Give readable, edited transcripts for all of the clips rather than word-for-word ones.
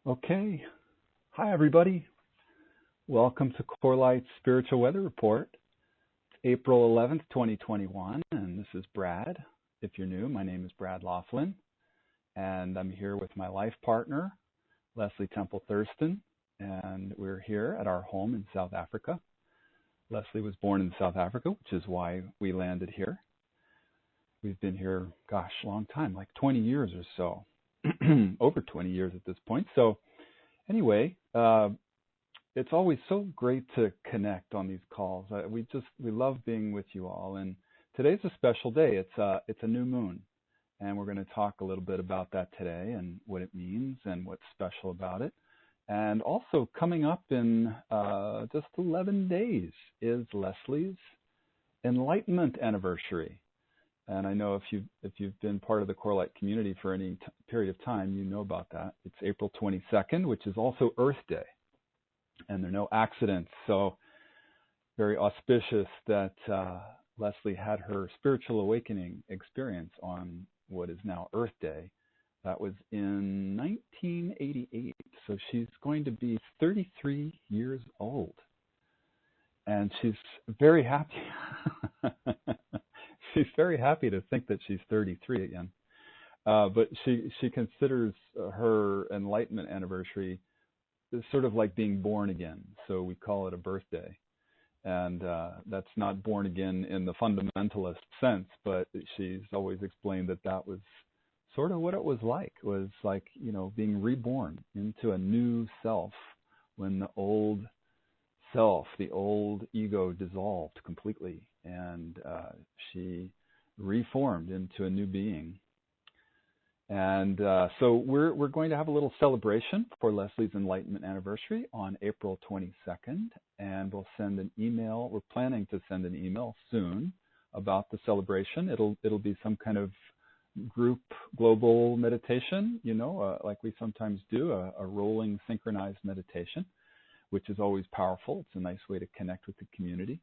Okay. Hi, everybody. Welcome to CoreLight's Spiritual Weather Report. It's April 11th, 2021, and this is Brad. If you're new, my name is Brad Laughlin, and I'm here with my life partner, Leslie Temple-Thurston, and we're here at our home in South Africa. Leslie was born in South Africa, which is why we landed here. We've been here, gosh, a long time, like 20 years or so. Over 20 years at this point. So anyway, it's always so great to connect on these calls. We love being with you all. And today's a special day. It's a new moon. And we're going to talk a little bit about that today and what it means and what's special about it. And also coming up in just 11 days is Leslie's Enlightenment anniversary. And I know if you've been part of the CoreLight community for any period of time, you know about that. It's April 22nd, which is also Earth Day. And there are no accidents. So very auspicious that Leslie had her spiritual awakening experience on what is now Earth Day. That was in 1988. So she's going to be 33 years old. And she's very happy. She's very happy to think that she's 33 again. But she considers her Enlightenment anniversary sort of like being born again. So we call it a birthday. And that's not born again in the fundamentalist sense, but she's always explained that was sort of what it was like being reborn into a new self when the old self, the old ego dissolved completely, and she reformed into a new being. And so we're going to have a little celebration for Leslie's Enlightenment anniversary on April 22nd, and we'll send an email. We're planning to send an email soon about the celebration. It'll be some kind of group global meditation, like we sometimes do, a rolling synchronized meditation, which is always powerful. It's a nice way to connect with the community.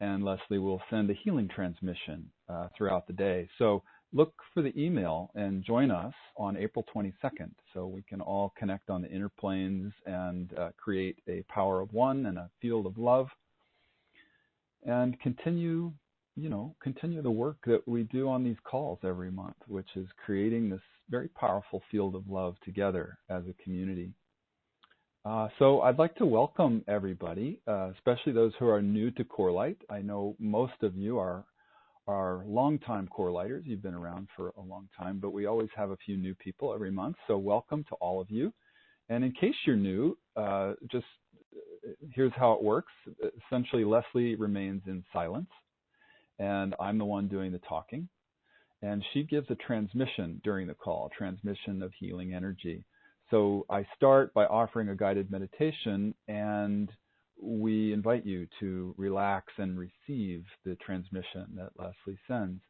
And Leslie will send a healing transmission throughout the day. So look for the email and join us on April 22nd so we can all connect on the inner planes and create a power of one and a field of love and continue the work that we do on these calls every month, which is creating this very powerful field of love together as a community. So I'd like to welcome everybody, especially those who are new to CoreLight. I know most of you are longtime CoreLighters. You've been around for a long time, but we always have a few new people every month. So welcome to all of you. And in case you're new, just here's how it works. Essentially, Leslie remains in silence, and I'm the one doing the talking. And she gives a transmission during the call, a transmission of healing energy. So I start by offering a guided meditation, and we invite you to relax and receive the transmission that Leslie sends.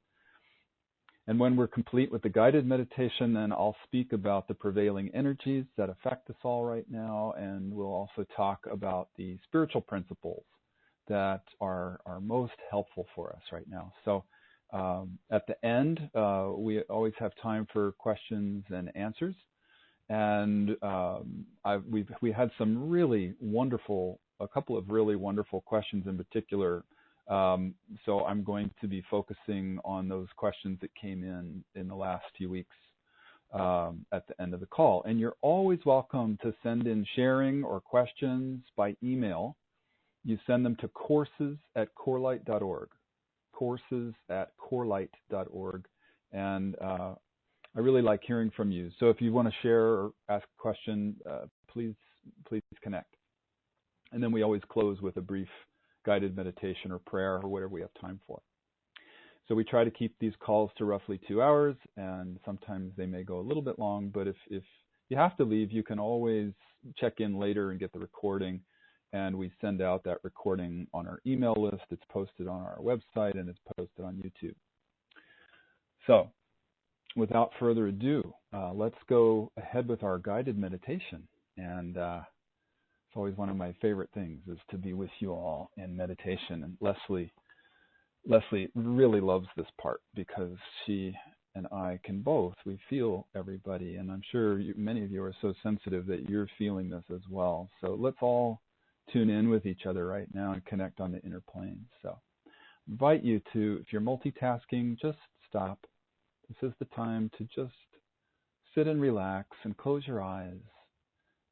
And when we're complete with the guided meditation, then I'll speak about the prevailing energies that affect us all right now, and we'll also talk about the spiritual principles that are most helpful for us right now. So at the end, we always have time for questions and answers. And we had a couple of really wonderful questions in particular. So I'm going to be focusing on those questions that came in the last few weeks at the end of the call. And you're always welcome to send in sharing or questions by email. You send them to courses@corelight.org, courses@corelight.org. And I really like hearing from you. So if you want to share or ask a question, please connect. And then we always close with a brief guided meditation or prayer or whatever we have time for. So we try to keep these calls to roughly 2 hours, and sometimes they may go a little bit long, but if you have to leave, you can always check in later and get the recording, and we send out that recording on our email list. It's posted on our website, and it's posted on YouTube. So without further ado, let's go ahead with our guided meditation. And it's always one of my favorite things is to be with you all in meditation. And Leslie really loves this part because she and I can both. We feel everybody, and I'm sure many of you are so sensitive that you're feeling this as well. So let's all tune in with each other right now and connect on the inner plane. So I invite you to, if you're multitasking, just stop. This is the time to just sit and relax and close your eyes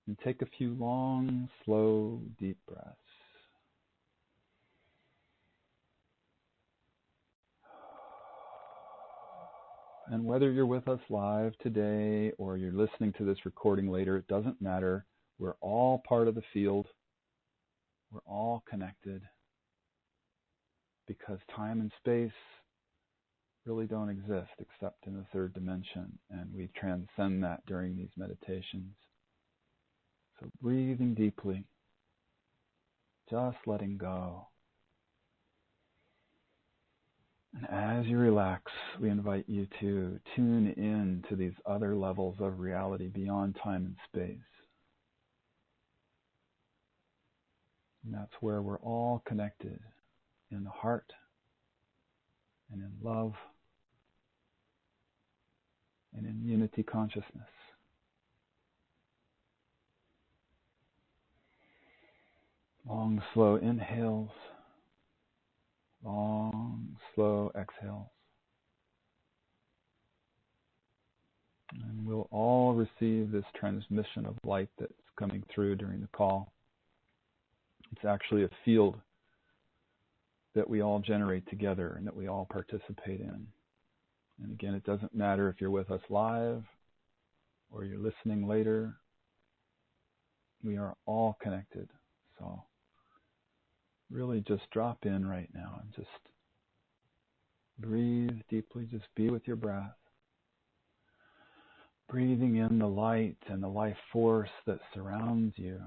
and take a few long, slow, deep breaths. And whether you're with us live today or you're listening to this recording later, it doesn't matter. We're all part of the field. We're all connected because time and space really don't exist except in the third dimension, and we transcend that during these meditations. So breathing deeply, just letting go. And as you relax, we invite you to tune in to these other levels of reality beyond time and space. And that's where we're all connected, in the heart and in love and in unity consciousness. Long, slow inhales. Long, slow exhales. And we'll all receive this transmission of light that's coming through during the call. It's actually a field that we all generate together and that we all participate in. And again, it doesn't matter if you're with us live or you're listening later. We are all connected. So really just drop in right now and just breathe deeply. Just be with your breath. Breathing in the light and the life force that surrounds you.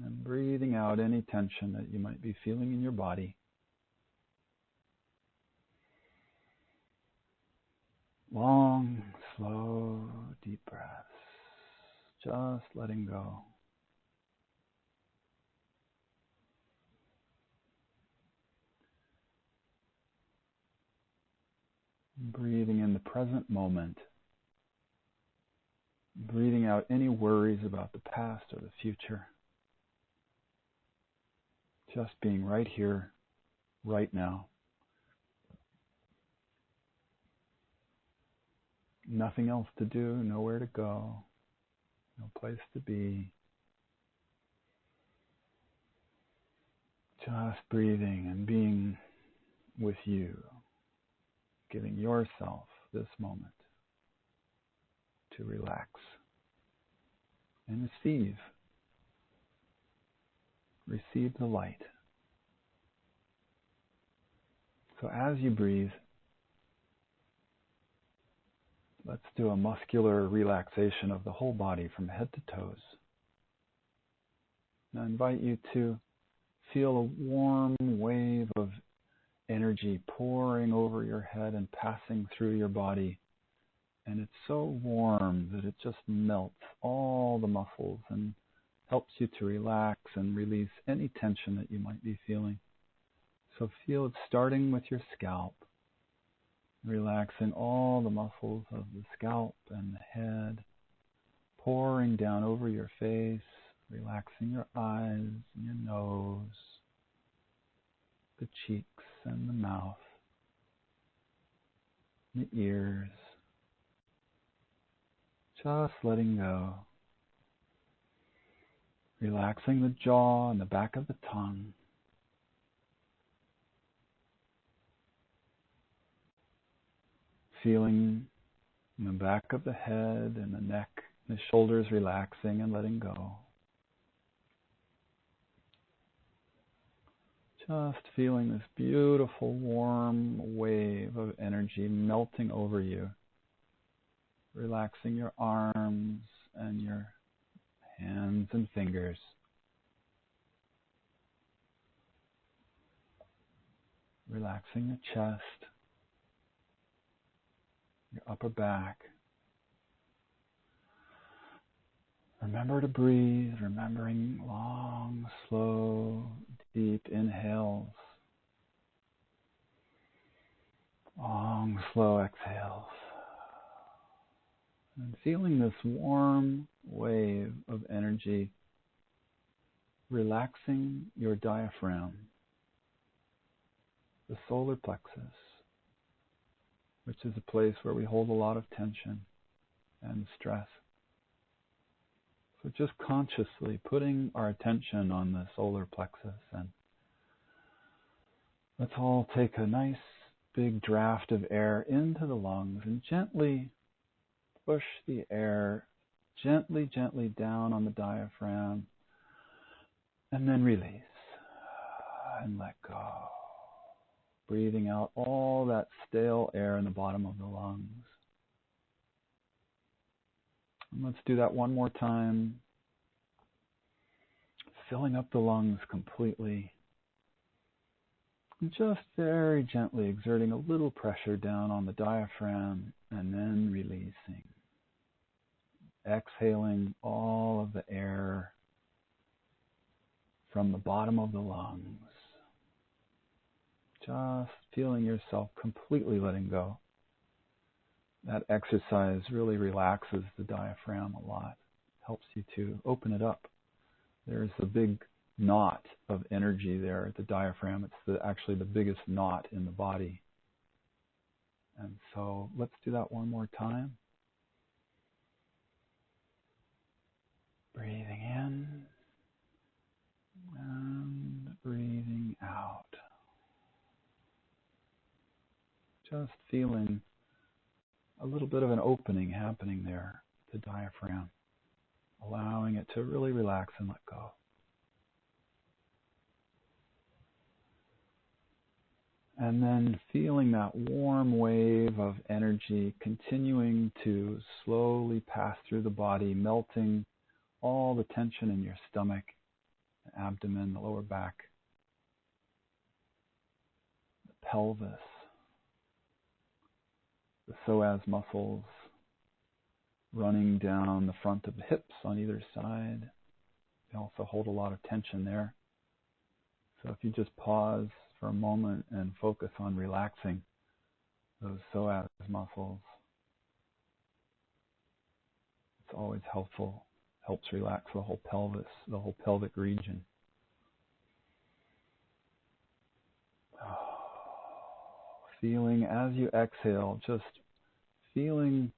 And breathing out any tension that you might be feeling in your body. Long, slow, deep breaths. Just letting go. Breathing in the present moment. Breathing out any worries about the past or the future. Just being right here, right now. Nothing else to do, nowhere to go, no place to be. Just breathing and being with you, giving yourself this moment to relax and receive. Receive the light. So as you breathe, let's do a muscular relaxation of the whole body from head to toes. And I invite you to feel a warm wave of energy pouring over your head and passing through your body. And it's so warm that it just melts all the muscles and helps you to relax and release any tension that you might be feeling. So feel it starting with your scalp, relaxing all the muscles of the scalp and the head, pouring down over your face, relaxing your eyes and your nose, the cheeks and the mouth, the ears. Just letting go. Relaxing the jaw and the back of the tongue. Feeling in the back of the head and the neck, the shoulders relaxing and letting go. Just feeling this beautiful warm wave of energy melting over you. Relaxing your arms and your hands and fingers. Relaxing your chest, your upper back. Remember to breathe, remembering long, slow, deep inhales. Long, slow exhales. And feeling this warm wave of energy relaxing your diaphragm, the solar plexus, which is a place where we hold a lot of tension and stress. So just consciously putting our attention on the solar plexus, and let's all take a nice big draft of air into the lungs and gently push the air gently down on the diaphragm, and then release and let go. Breathing out all that stale air in the bottom of the lungs. And let's do that one more time. Filling up the lungs completely. And just very gently exerting a little pressure down on the diaphragm and then releasing. Exhaling all of the air from the bottom of the lungs. Just feeling yourself completely letting go. That exercise really relaxes the diaphragm a lot. Helps you to open it up. There's a big knot of energy there at the diaphragm. It's actually the biggest knot in the body. And so let's do that one more time. Breathing in and breathing out. Just feeling a little bit of an opening happening there, the diaphragm, allowing it to really relax and let go. And then feeling that warm wave of energy continuing to slowly pass through the body, melting all the tension in your stomach, the abdomen, the lower back, the pelvis, the psoas muscles, running down the front of the hips on either side. They also hold a lot of tension there. So if you just pause for a moment and focus on relaxing those psoas muscles, it's always helpful. Helps relax the whole pelvis, the whole pelvic region. Feeling as you exhale, just feeling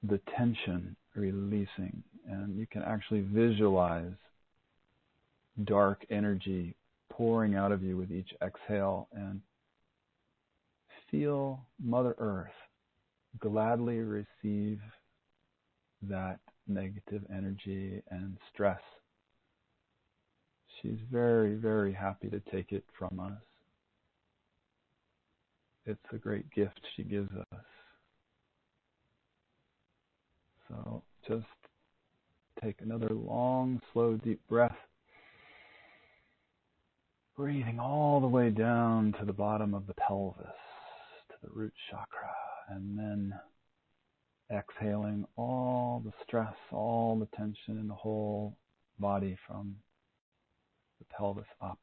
the tension releasing. And you can actually visualize dark energy pouring out of you with each exhale, and feel Mother Earth gladly receive that negative energy and stress. She's very, very happy to take it from us. It's a great gift she gives us. So just take another long, slow, deep breath. Breathing all the way down to the bottom of the pelvis, to the root chakra, and then exhaling all the stress, all the tension in the whole body from the pelvis up.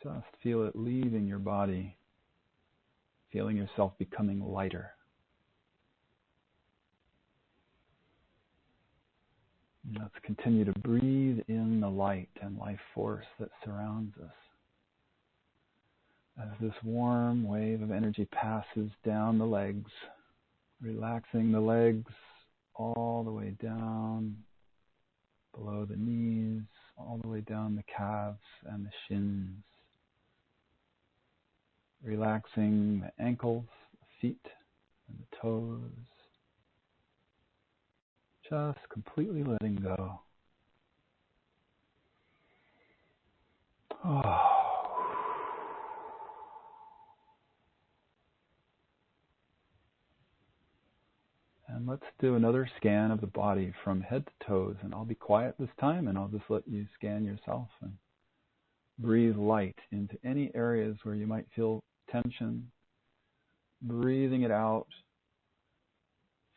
Just feel it leaving your body, feeling yourself becoming lighter. And let's continue to breathe in the light and life force that surrounds us. As this warm wave of energy passes down the legs, relaxing the legs all the way down below the knees, all the way down the calves and the shins. Relaxing the ankles, the feet, and the toes. Just completely letting go. And let's do another scan of the body from head to toes. And I'll be quiet this time, and I'll just let you scan yourself and breathe light into any areas where you might feel tension. Breathing it out,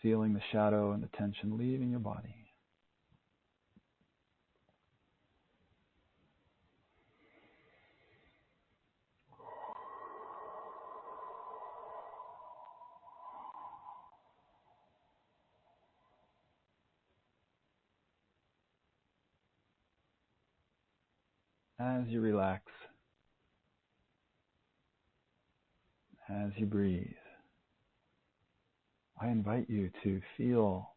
feeling the shadow and the tension leaving your body. as you relax, as you breathe, I invite you to feel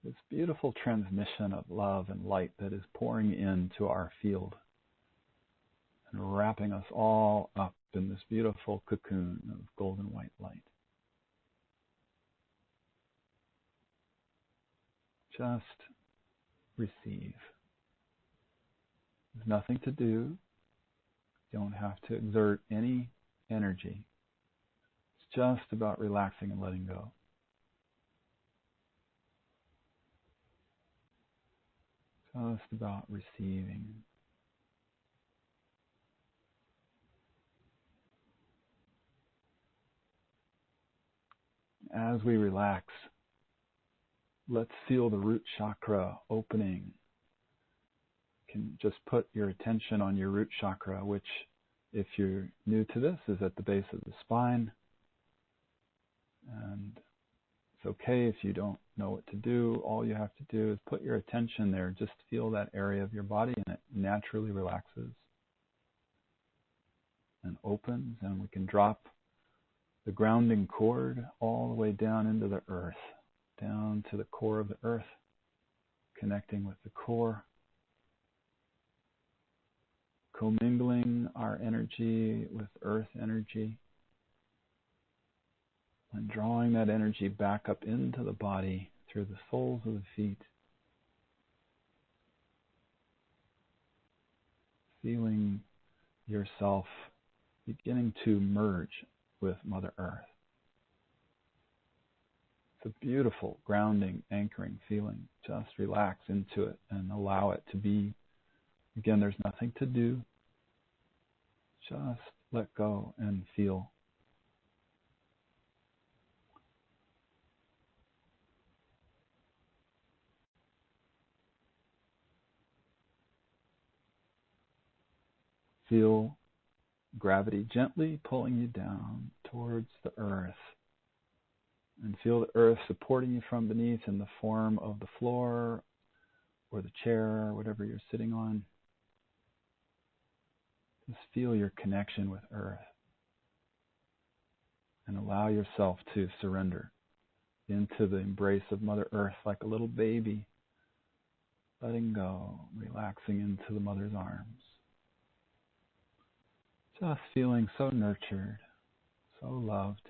this beautiful transmission of love and light that is pouring into our field and wrapping us all up in this beautiful cocoon of golden white light. Just receive. There's nothing to do. You don't have to exert any energy. It's just about relaxing and letting go. Just about receiving. As we relax, let's feel the root chakra opening. You can just put your attention on your root chakra, which, if you're new to this, is at the base of the spine. And it's okay if you don't know what to do. All you have to do is put your attention there. Just feel that area of your body, and it naturally relaxes and opens, and we can drop the grounding cord all the way down into the earth, down to the core of the earth, connecting with the core, commingling our energy with earth energy, and drawing that energy back up into the body through the soles of the feet, feeling yourself beginning to merge with Mother Earth. It's a beautiful, grounding, anchoring feeling. Just relax into it and allow it to be. Again, there's nothing to do. Just let go and feel. Feel gravity gently pulling you down towards the earth. And feel the earth supporting you from beneath in the form of the floor or the chair or whatever you're sitting on. Just feel your connection with earth. And allow yourself to surrender into the embrace of Mother Earth like a little baby. Letting go, relaxing into the mother's arms. Just feeling so nurtured, so loved,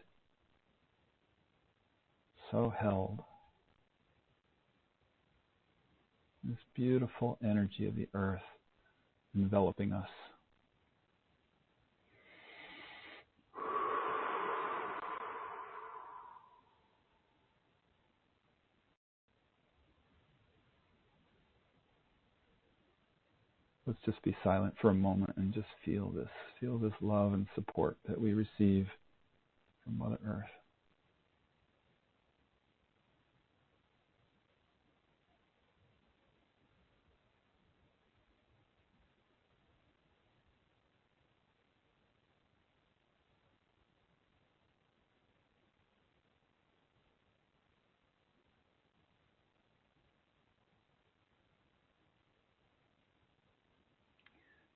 so held. This beautiful energy of the earth enveloping us. Let's just be silent for a moment and just feel this love and support that we receive from Mother Earth.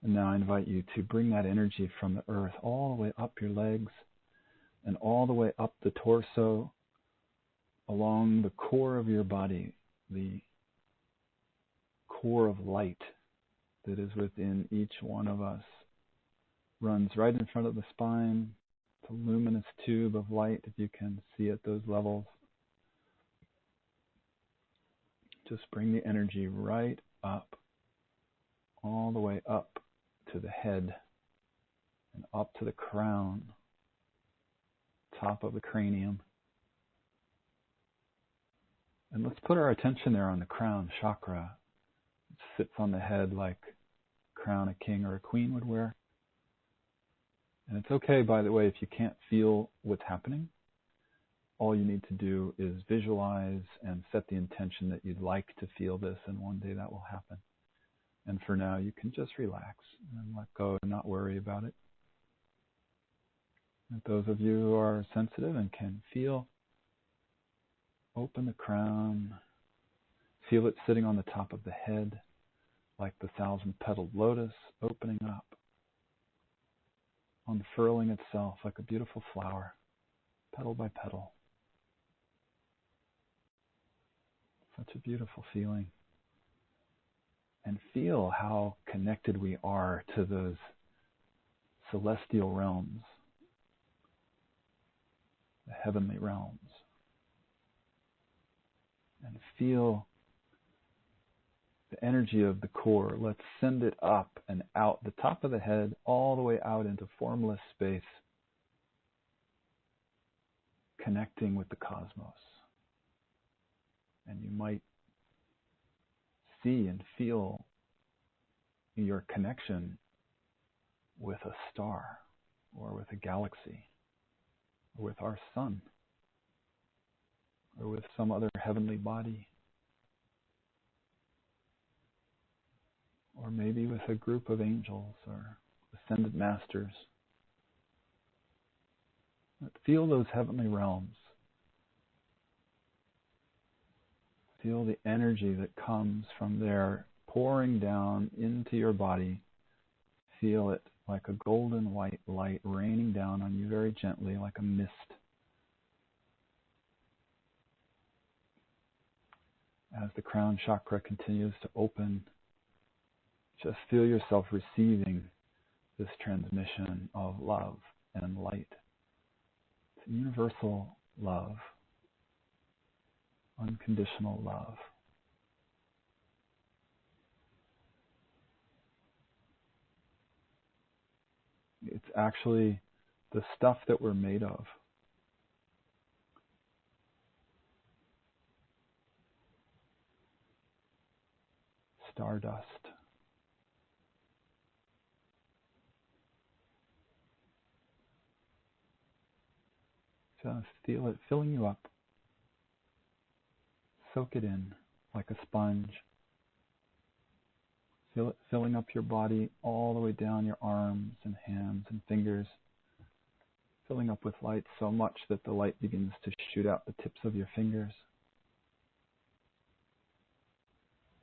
And now I invite you to bring that energy from the earth all the way up your legs and all the way up the torso, along the core of your body, the core of light that is within each one of us. Runs right in front of the spine. It's a luminous tube of light, if you can see at those levels. Just bring the energy right up, all the way up to the head and up to the crown, top of the cranium. And let's put our attention there on the crown chakra. It sits on the head like a crown a king or a queen would wear. And it's okay, by the way, if you can't feel what's happening. All you need to do is visualize and set the intention that you'd like to feel this, and one day that will happen. And for now, you can just relax and let go and not worry about it. And those of you who are sensitive and can feel, open the crown, feel it sitting on the top of the head, like the 1,000-petaled lotus opening up, unfurling itself like a beautiful flower, petal by petal. Such a beautiful feeling. And feel how connected we are to those celestial realms, the heavenly realms. And feel the energy of the core. Let's send it up and out the top of the head, all the way out into formless space, connecting with the cosmos. And you might see and feel your connection with a star, or with a galaxy, or with our sun, or with some other heavenly body, or maybe with a group of angels or ascended masters. But feel those heavenly realms. Feel the energy that comes from there pouring down into your body. Feel it like a golden white light raining down on you very gently, like a mist. As the crown chakra continues to open, just feel yourself receiving this transmission of love and light. It's universal love, unconditional love. It's actually the stuff that we're made of. Stardust. Just feel it filling you up. Soak it in like a sponge. Feel it filling up your body all the way down your arms and hands and fingers. Filling up with light so much that the light begins to shoot out the tips of your fingers.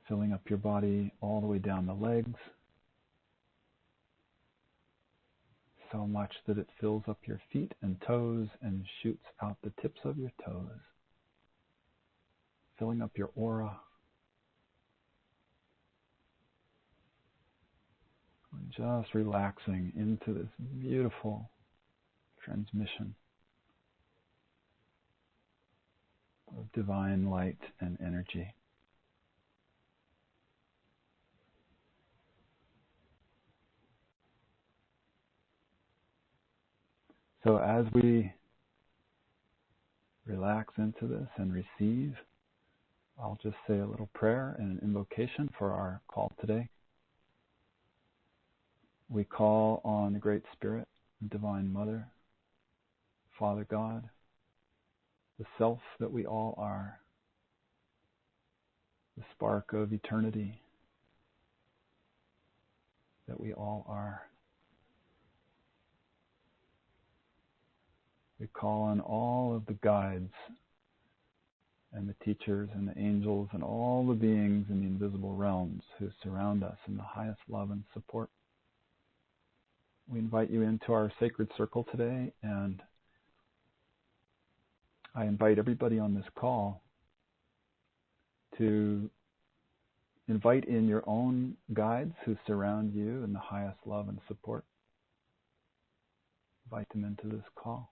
Filling up your body all the way down the legs. So much that it fills up your feet and toes and shoots out the tips of your toes. Filling up your aura. And just relaxing into this beautiful transmission of divine light and energy. So as we relax into this and receive, I'll just say a little prayer and an invocation for our call today. We call on the Great Spirit, Divine Mother, Father God, the Self that we all are, the spark of eternity that we all are. We call on all of the guides and the teachers and the angels and all the beings in the invisible realms who surround us in the highest love and support. We invite you into our sacred circle today, and I invite everybody on this call to invite in your own guides who surround you in the highest love and support. Invite them into this call.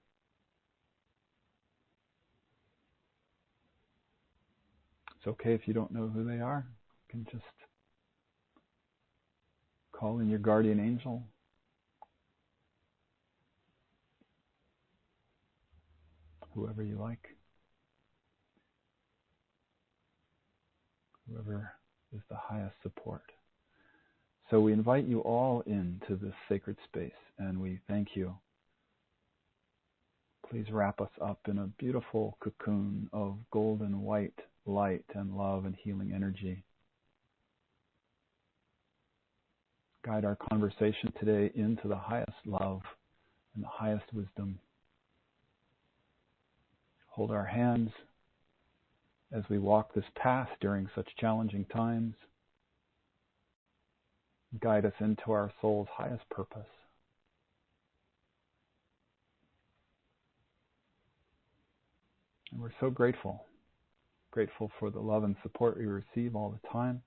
It's okay if you don't know who they are. You can just call in your guardian angel. Whoever you like. Whoever is the highest support. So we invite you all into this sacred space, and we thank you. Please wrap us up in a beautiful cocoon of golden white light and love and healing energy. Guide our conversation today into the highest love and the highest wisdom. Hold our hands as we walk this path during such challenging times. guide us into our soul's highest purpose. And we're so grateful for the love and support we receive all the time.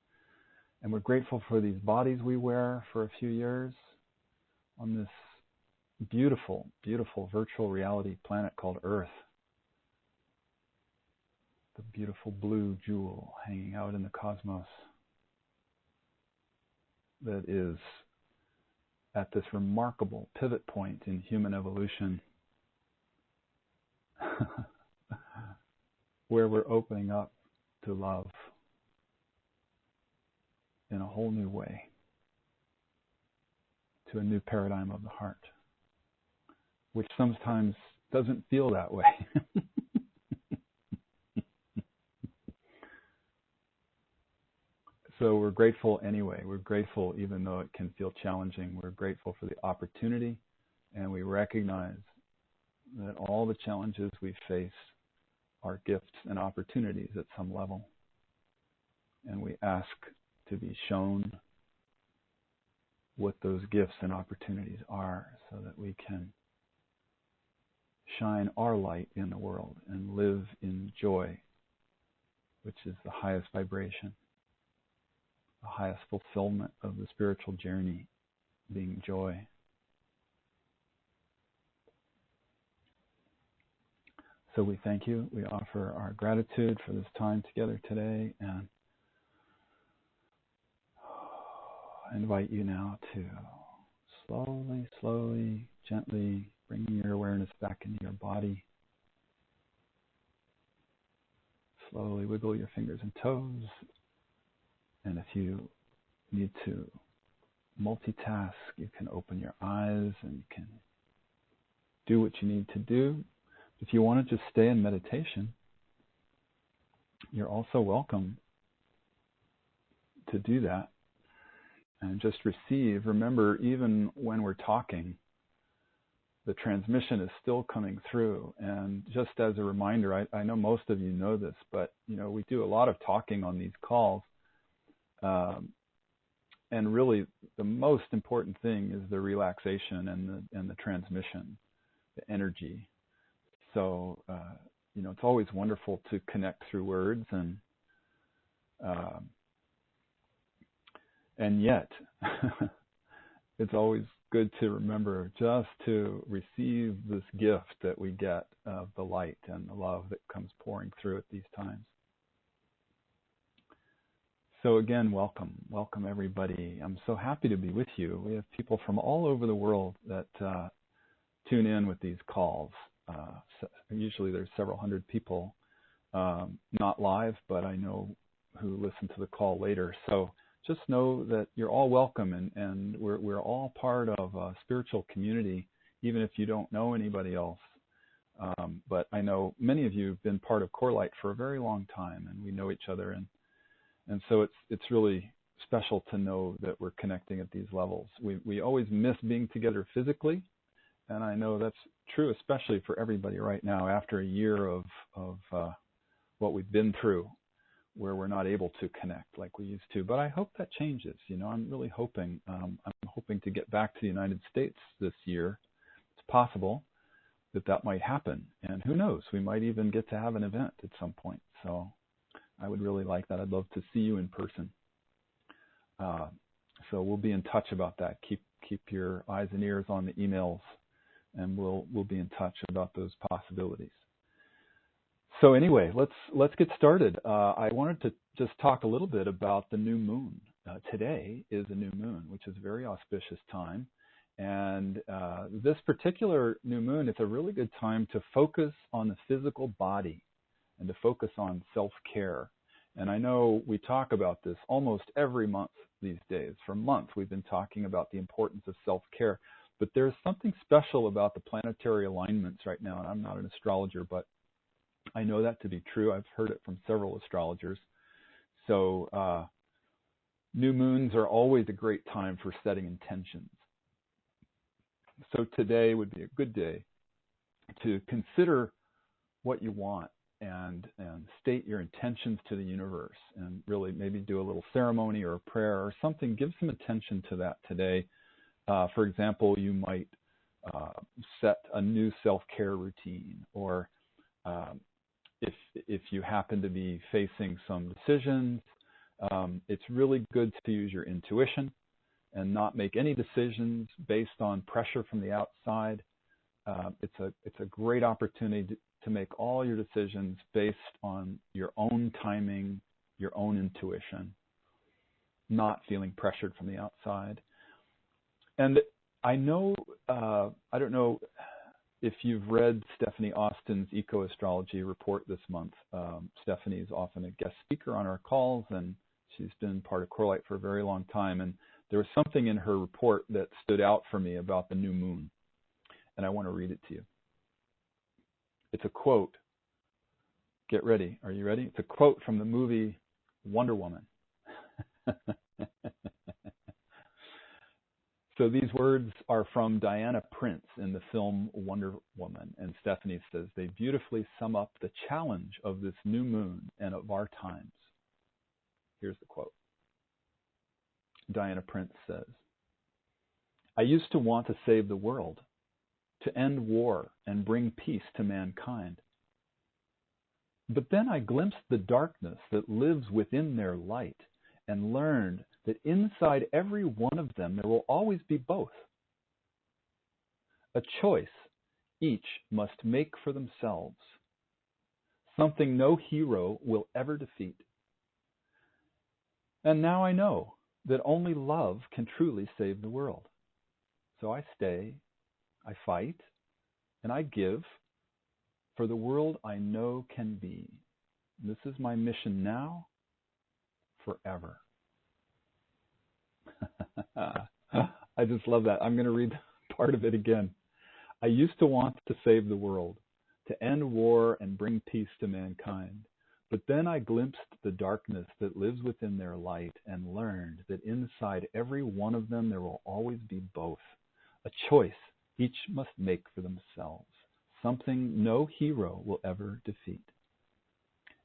And we're grateful for these bodies we wear for a few years on this beautiful, beautiful virtual reality planet called Earth. The beautiful blue jewel hanging out in the cosmos that is at this remarkable pivot point in human evolution where we're opening up to love in a whole new way, to a new paradigm of the heart, which sometimes doesn't feel that way. So we're grateful anyway. We're grateful even though it can feel challenging. We're grateful for the opportunity, and we recognize that all the challenges we face are gifts and opportunities at some level. And we ask to be shown what those gifts and opportunities are so that we can shine our light in the world and live in joy, which is the highest vibration, the highest fulfillment of the spiritual journey, being joy. So we thank you. We offer our gratitude for this time together today, and invite you now to slowly, slowly, gently bringing your awareness back into your body. Slowly wiggle your fingers and toes. And if you need to multitask, you can open your eyes and you can do what you need to do. If you want to just stay in meditation, you're also welcome to do that and just receive. Remember, even when we're talking, the transmission is still coming through. And just as a reminder, I know most of you know this, but we do a lot of talking on these calls. And really, the most important thing is the relaxation and the transmission, the energy. So, it's always wonderful to connect through words, and yet it's always good to remember just to receive this gift that we get of the light and the love that comes pouring through at these times. So again, welcome everybody. I'm so happy to be with you. We have people from all over the world that tune in with these calls. Usually there's several hundred people, not live, but I know who listen to the call later. So just know that you're all welcome, and we're all part of a spiritual community, even if you don't know anybody else. But I know many of you have been part of CoreLight for a very long time, and we know each other, and so it's really special to know that we're connecting at these levels. We always miss being together physically, and I know that's true, especially for everybody right now after a year of what we've been through, where we're not able to connect like we used to. But I hope that changes. I'm really hoping. I'm hoping to get back to the United States this year. It's possible that might happen, and who knows? We might even get to have an event at some point. So I would really like that. I'd love to see you in person. So we'll be in touch about that. Keep your eyes and ears on the emails, and we'll be in touch about those possibilities. So anyway, let's get started. I wanted to just talk a little bit about the new moon. Today is a new moon, which is a very auspicious time. And this particular new moon is a really good time to focus on the physical body and to focus on self-care. And I know we talk about this almost every month these days. For months, we've been talking about the importance of self-care. But there's something special about the planetary alignments right now. And I'm not an astrologer, but I know that to be true. I've heard it from several astrologers. So new moons are always a great time for setting intentions. So today would be a good day to consider what you want and state your intentions to the universe, and really maybe do a little ceremony or a prayer or something. Give some attention to that today. For example, you might set a new self-care routine, or if you happen to be facing some decisions, it's really good to use your intuition and not make any decisions based on pressure from the outside. It's a great opportunity to make all your decisions based on your own timing, your own intuition, not feeling pressured from the outside. And I know, I don't know if you've read Stephanie Austin's Eco-Astrology report this month. Stephanie is often a guest speaker on our calls, and she's been part of CoreLight for a very long time. And there was something in her report that stood out for me about the new moon, and I want to read it to you. It's a quote. Get ready. Are you ready? It's a quote from the movie Wonder Woman. So these words are from Diana Prince in the film Wonder Woman, and Stephanie says they beautifully sum up the challenge of this new moon and of our times. Here's the quote. Diana Prince says, "I used to want to save the world, to end war and bring peace to mankind. But then I glimpsed the darkness that lives within their light and learned that inside every one of them there will always be both. A choice each must make for themselves, something no hero will ever defeat. And now I know that only love can truly save the world. So I stay, I fight, and I give for the world I know can be. This is my mission now, forever." I just love that. I'm going to read part of it again. "I used to want to save the world, to end war and bring peace to mankind. But then I glimpsed the darkness that lives within their light and learned that inside every one of them there will always be both. A choice each must make for themselves, something no hero will ever defeat.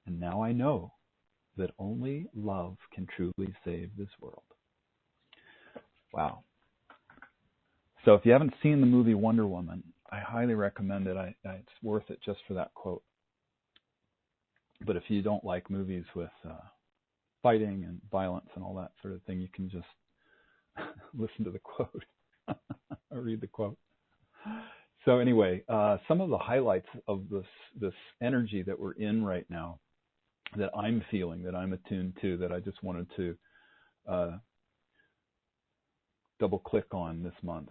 And now I know that only love can truly save this world." Wow. So if you haven't seen the movie Wonder Woman, I highly recommend it. It's worth it just for that quote. But if you don't like movies with fighting and violence and all that sort of thing, you can just listen to the quote or read the quote. So anyway, some of the highlights of this energy that we're in right now, that I'm feeling, that I'm attuned to, that I just wanted to double click on this month.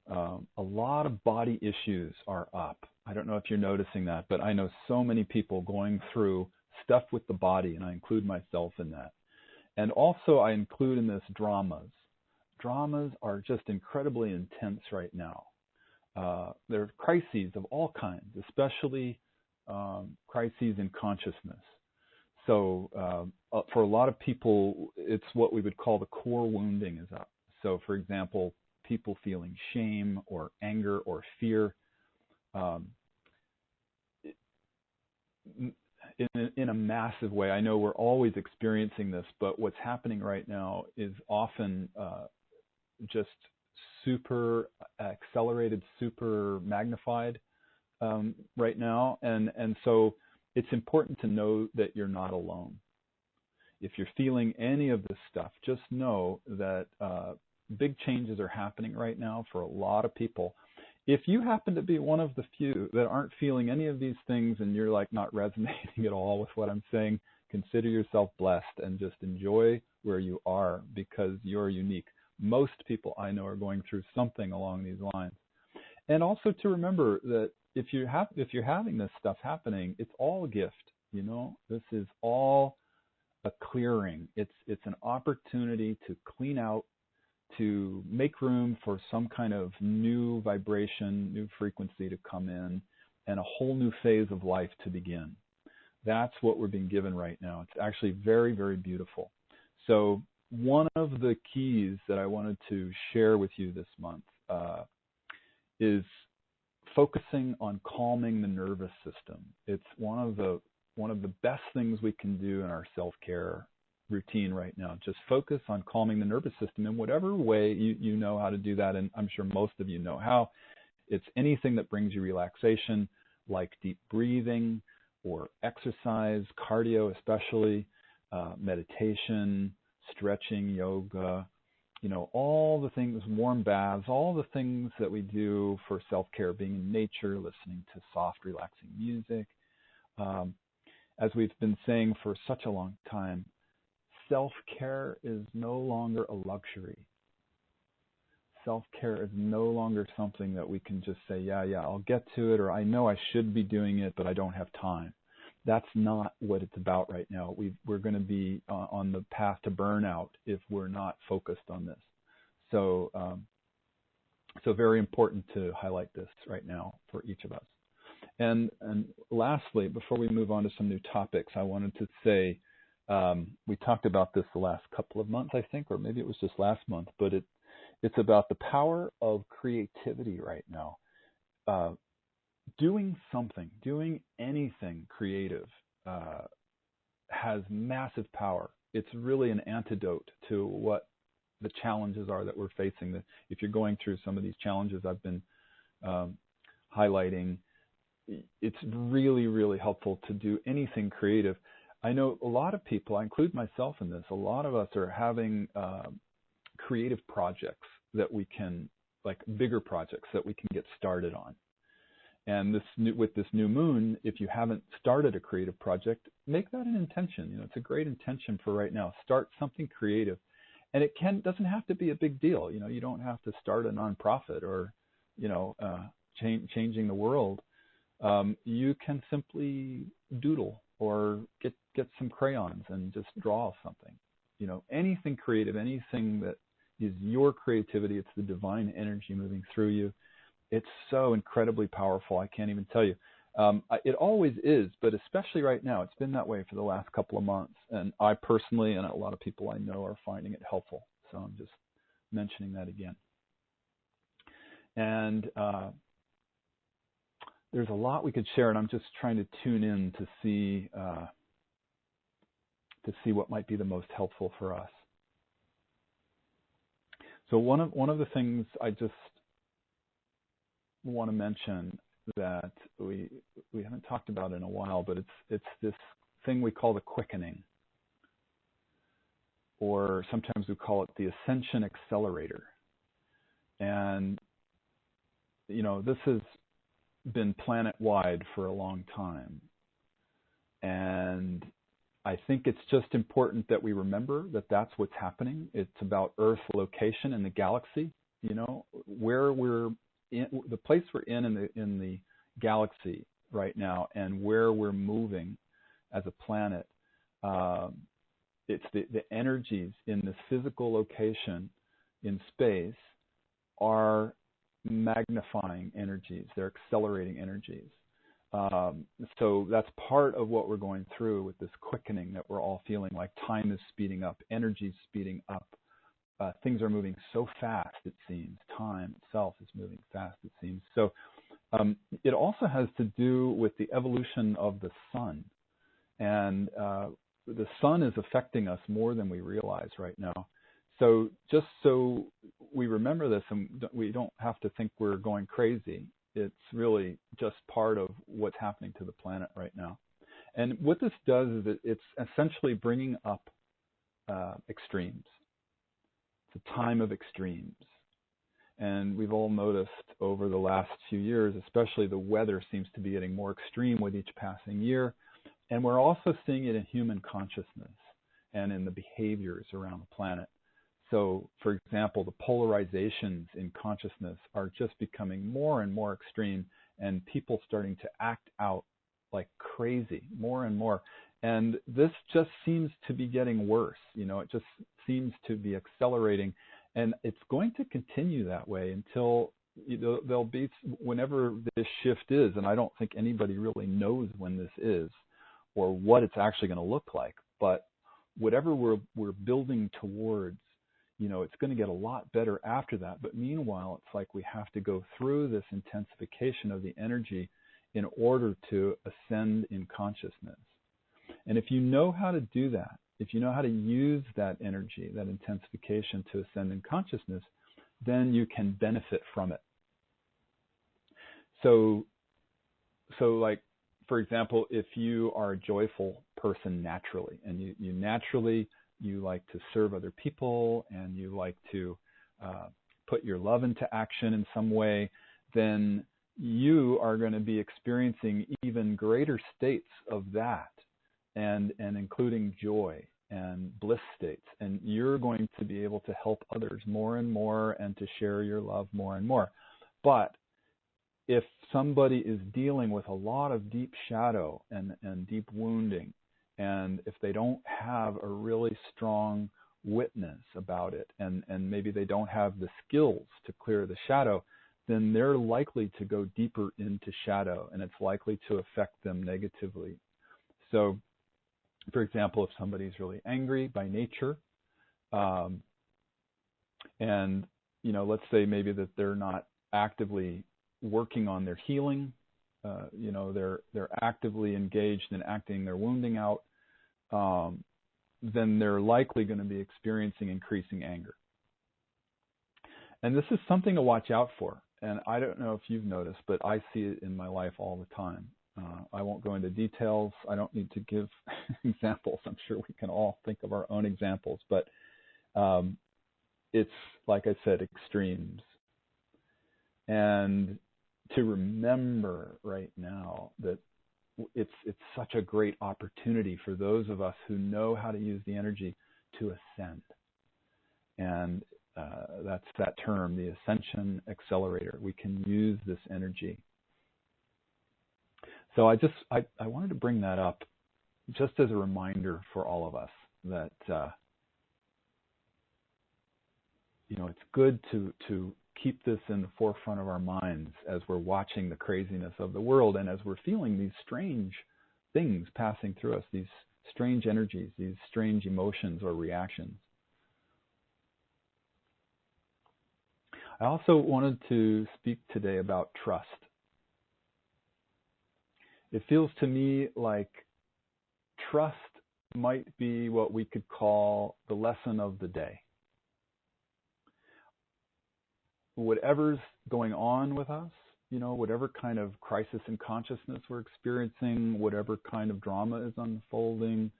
A lot of body issues are up. I don't know if you're noticing that, but I know so many people going through stuff with the body, and I include myself in that. And also I include in this dramas. Dramas are just incredibly intense right now. There are crises of all kinds, especially crises in consciousness. So for a lot of people, it's what we would call the core wounding is up. So for example, people feeling shame or anger or fear in a massive way. I know we're always experiencing this, but what's happening right now is often just super accelerated, super magnified right now. And so it's important to know that you're not alone. If you're feeling any of this stuff, just know that big changes are happening right now for a lot of people. If you happen to be one of the few that aren't feeling any of these things and you're like not resonating at all with what I'm saying, consider yourself blessed and just enjoy where you are, because you're unique. Most people I know are going through something along these lines. And also to remember that if you're having this stuff happening, it's all a gift. You know, this is all a clearing. It's an opportunity to clean out, to make room for some kind of new vibration, new frequency to come in, and a whole new phase of life to begin. That's what we're being given right now. It's actually very, very beautiful. So one of the keys that I wanted to share with you this month is focusing on calming the nervous system. It's one of the one of the best things we can do in our self-care routine right now. Just focus on calming the nervous system in whatever way you know how to do that, and I'm sure most of you know how. It's anything that brings you relaxation, like deep breathing or exercise, cardio especially, meditation, stretching, yoga, all the things, warm baths, all the things that we do for self-care, being in nature, listening to soft, relaxing music. As we've been saying for such a long time, self-care is no longer a luxury. Self-care is no longer something that we can just say, yeah, I'll get to it, or I know I should be doing it, but I don't have time. That's not what it's about right now. We're going to be on the path to burnout if we're not focused on this. So very important to highlight this right now for each of us. And lastly, before we move on to some new topics, I wanted to say, we talked about this the last couple of months, I think, or maybe it was just last month, but it's about the power of creativity right now. Doing something, doing anything creative has massive power. It's really an antidote to what the challenges are that we're facing. If you're going through some of these challenges I've been highlighting, it's really, really helpful to do anything creative. I know a lot of people, I include myself in this, a lot of us are having creative projects that we can, like bigger projects that we can get started on. And with this new moon, if you haven't started a creative project, make that an intention. It's a great intention for right now. Start something creative. And it doesn't have to be a big deal. You don't have to start a nonprofit or, changing the world. You can simply doodle or get some crayons and just draw something. Anything creative, anything that is your creativity. It's the divine energy moving through you. It's so incredibly powerful. I can't even tell you. It always is, but especially right now, it's been that way for the last couple of months. And I personally, and a lot of people I know, are finding it helpful. So I'm just mentioning that again. And there's a lot we could share, and I'm just trying to tune in to see what might be the most helpful for us. So one of the things I just want to mention that we haven't talked about in a while, but it's this thing we call the quickening, or sometimes we call it the Ascension Accelerator. And this has been planet-wide for a long time, and I think it's just important that we remember that that's what's happening. It's about Earth's location in the galaxy, where we're in, the place we're in the galaxy right now, and where we're moving as a planet. It's the energies in this physical location in space are magnifying energies. They're accelerating energies. So that's part of what we're going through with this quickening that we're all feeling, like time is speeding up, energy is speeding up. Things are moving so fast, it seems. Time itself is moving fast, it seems. So it also has to do with the evolution of the sun. And the sun is affecting us more than we realize right now. So just so we remember this, and we don't have to think we're going crazy. It's really just part of what's happening to the planet right now. And what this does is it's essentially bringing up extremes. It's a time of extremes. And we've all noticed over the last few years, especially the weather seems to be getting more extreme with each passing year. And we're also seeing it in human consciousness and in the behaviors around the planet. So, for example, the polarizations in consciousness are just becoming more and more extreme, and people starting to act out like crazy, more and more. And this just seems to be getting worse. It just seems to be accelerating, and it's going to continue that way until there'll be, whenever this shift is, and I don't think anybody really knows when this is or what it's actually going to look like, but whatever we're building towards, it's going to get a lot better after that. But meanwhile, it's like we have to go through this intensification of the energy in order to ascend in consciousness. And if you know how to do that, if you know how to use that energy, that intensification to ascend in consciousness, then you can benefit from it. So like, for example, if you are a joyful person naturally, and you naturally, you like to serve other people, and you like to put your love into action in some way, then you are going to be experiencing even greater states of that, and including joy and bliss states. And you're going to be able to help others more and more and to share your love more and more. But if somebody is dealing with a lot of deep shadow and deep wounding, and if they don't have a really strong witness about it, and maybe they don't have the skills to clear the shadow, then they're likely to go deeper into shadow, and it's likely to affect them negatively. So, for example, if somebody's really angry by nature, and let's say maybe that they're not actively working on their healing, they're actively engaged in acting their wounding out, then they're likely going to be experiencing increasing anger. And this is something to watch out for. And I don't know if you've noticed, but I see it in my life all the time. I won't go into details. I don't need to give examples. I'm sure we can all think of our own examples. But it's, like I said, extremes. And to remember right now that it's such a great opportunity for those of us who know how to use the energy to ascend. And that's that term, the Ascension Accelerator. We can use this energy. So I wanted to bring that up just as a reminder for all of us that it's good to keep this in the forefront of our minds as we're watching the craziness of the world and as we're feeling these strange things passing through us, these strange energies, these strange emotions or reactions. I also wanted to speak today about trust. It feels to me like trust might be what we could call the lesson of the day. Whatever's going on with us, whatever kind of crisis in consciousness we're experiencing, whatever kind of drama is unfolding,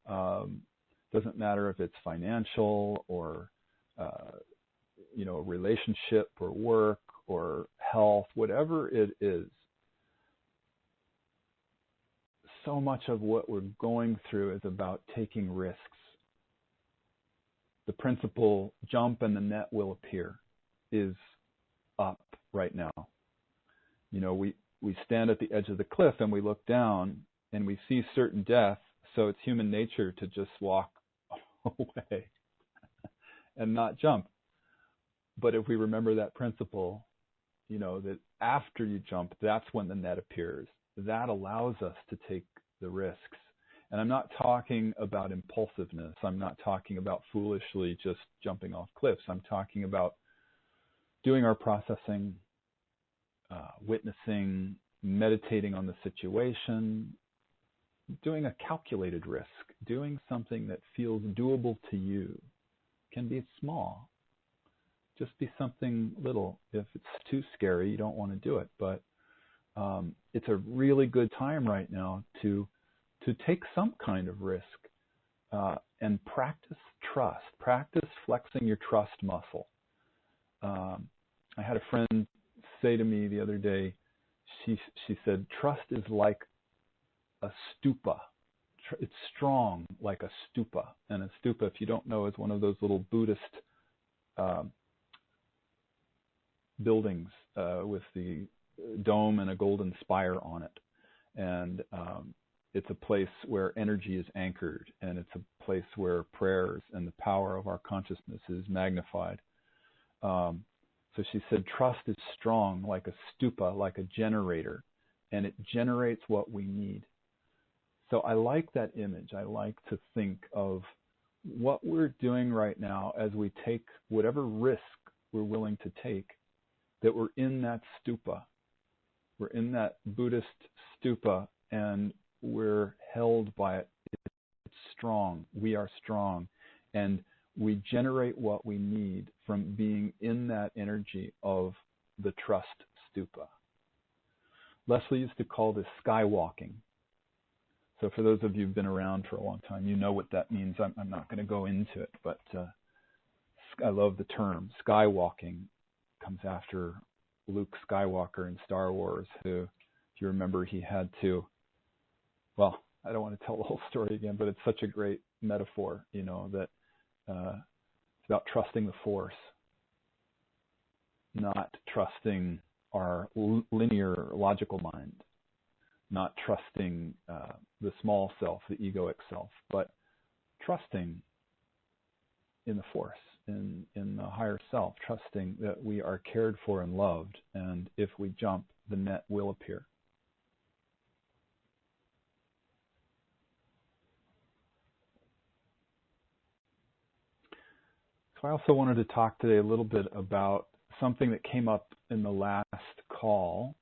doesn't matter if it's financial or, a relationship or work or health, whatever it is, so much of what we're going through is about taking risks. The principle, jump and the net will appear, is up right now. We stand at the edge of the cliff and we look down and we see certain death, so it's human nature to just walk away and not jump. But if we remember that principle, that after you jump, that's when the net appears. That allows us to take the risks. And I'm not talking about impulsiveness. I'm not talking about foolishly just jumping off cliffs. I'm talking about doing our processing, witnessing, meditating on the situation, doing a calculated risk, doing something that feels doable to you. It can be small. Just be something little. If it's too scary, you don't want to do it. But it's a really good time right now to take some kind of risk and practice trust. Practice flexing your trust muscle. I had a friend say to me the other day, she said, trust is like a stupa. It's strong like a stupa. And a stupa, if you don't know, is one of those little Buddhist buildings with the dome and a golden spire on it. And it's a place where energy is anchored, and it's a place where prayers and the power of our consciousness is magnified. So she said, trust is strong like a stupa, like a generator, and it generates what we need. So I like that image. I like to think of what we're doing right now as we take whatever risk we're willing to take, that we're in that stupa. We're in that Buddhist stupa, and we're held by it strong. We are strong. And we generate what we need from being in that energy of the trust stupa. Leslie used to call this skywalking. So for those of you who've been around for a long time, you know what that means. I'm not going to go into it, but I love the term. Skywalking comes after Luke Skywalker in Star Wars, who, if you remember, he had to, well, I don't want to tell the whole story again, but it's such a great metaphor, that it's about trusting the Force, not trusting our linear logical mind, not trusting the small self, the egoic self, but trusting in the Force, in the higher self, trusting that we are cared for and loved, and if we jump, the net will appear. So I also wanted to talk today a little bit about something that came up in the last call.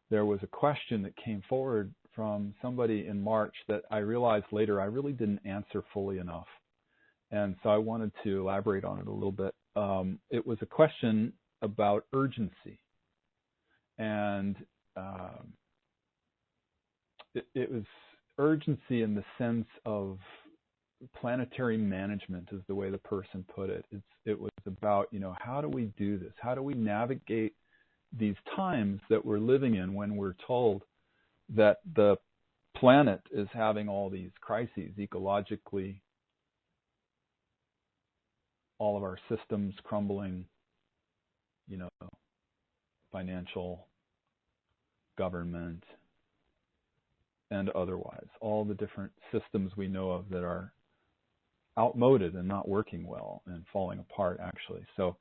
There was a question that came forward from somebody in March that I realized later I really didn't answer fully enough. And so I wanted to elaborate on it a little bit. It was a question about urgency. And it was urgency in the sense of planetary management, is the way the person put it. It was about, how do we do this? How do we navigate these times that we're living in when we're told that the planet is having all these crises ecologically, all of our systems crumbling, financial, government, and otherwise, all the different systems we know of that are outmoded and not working well and falling apart, actually. So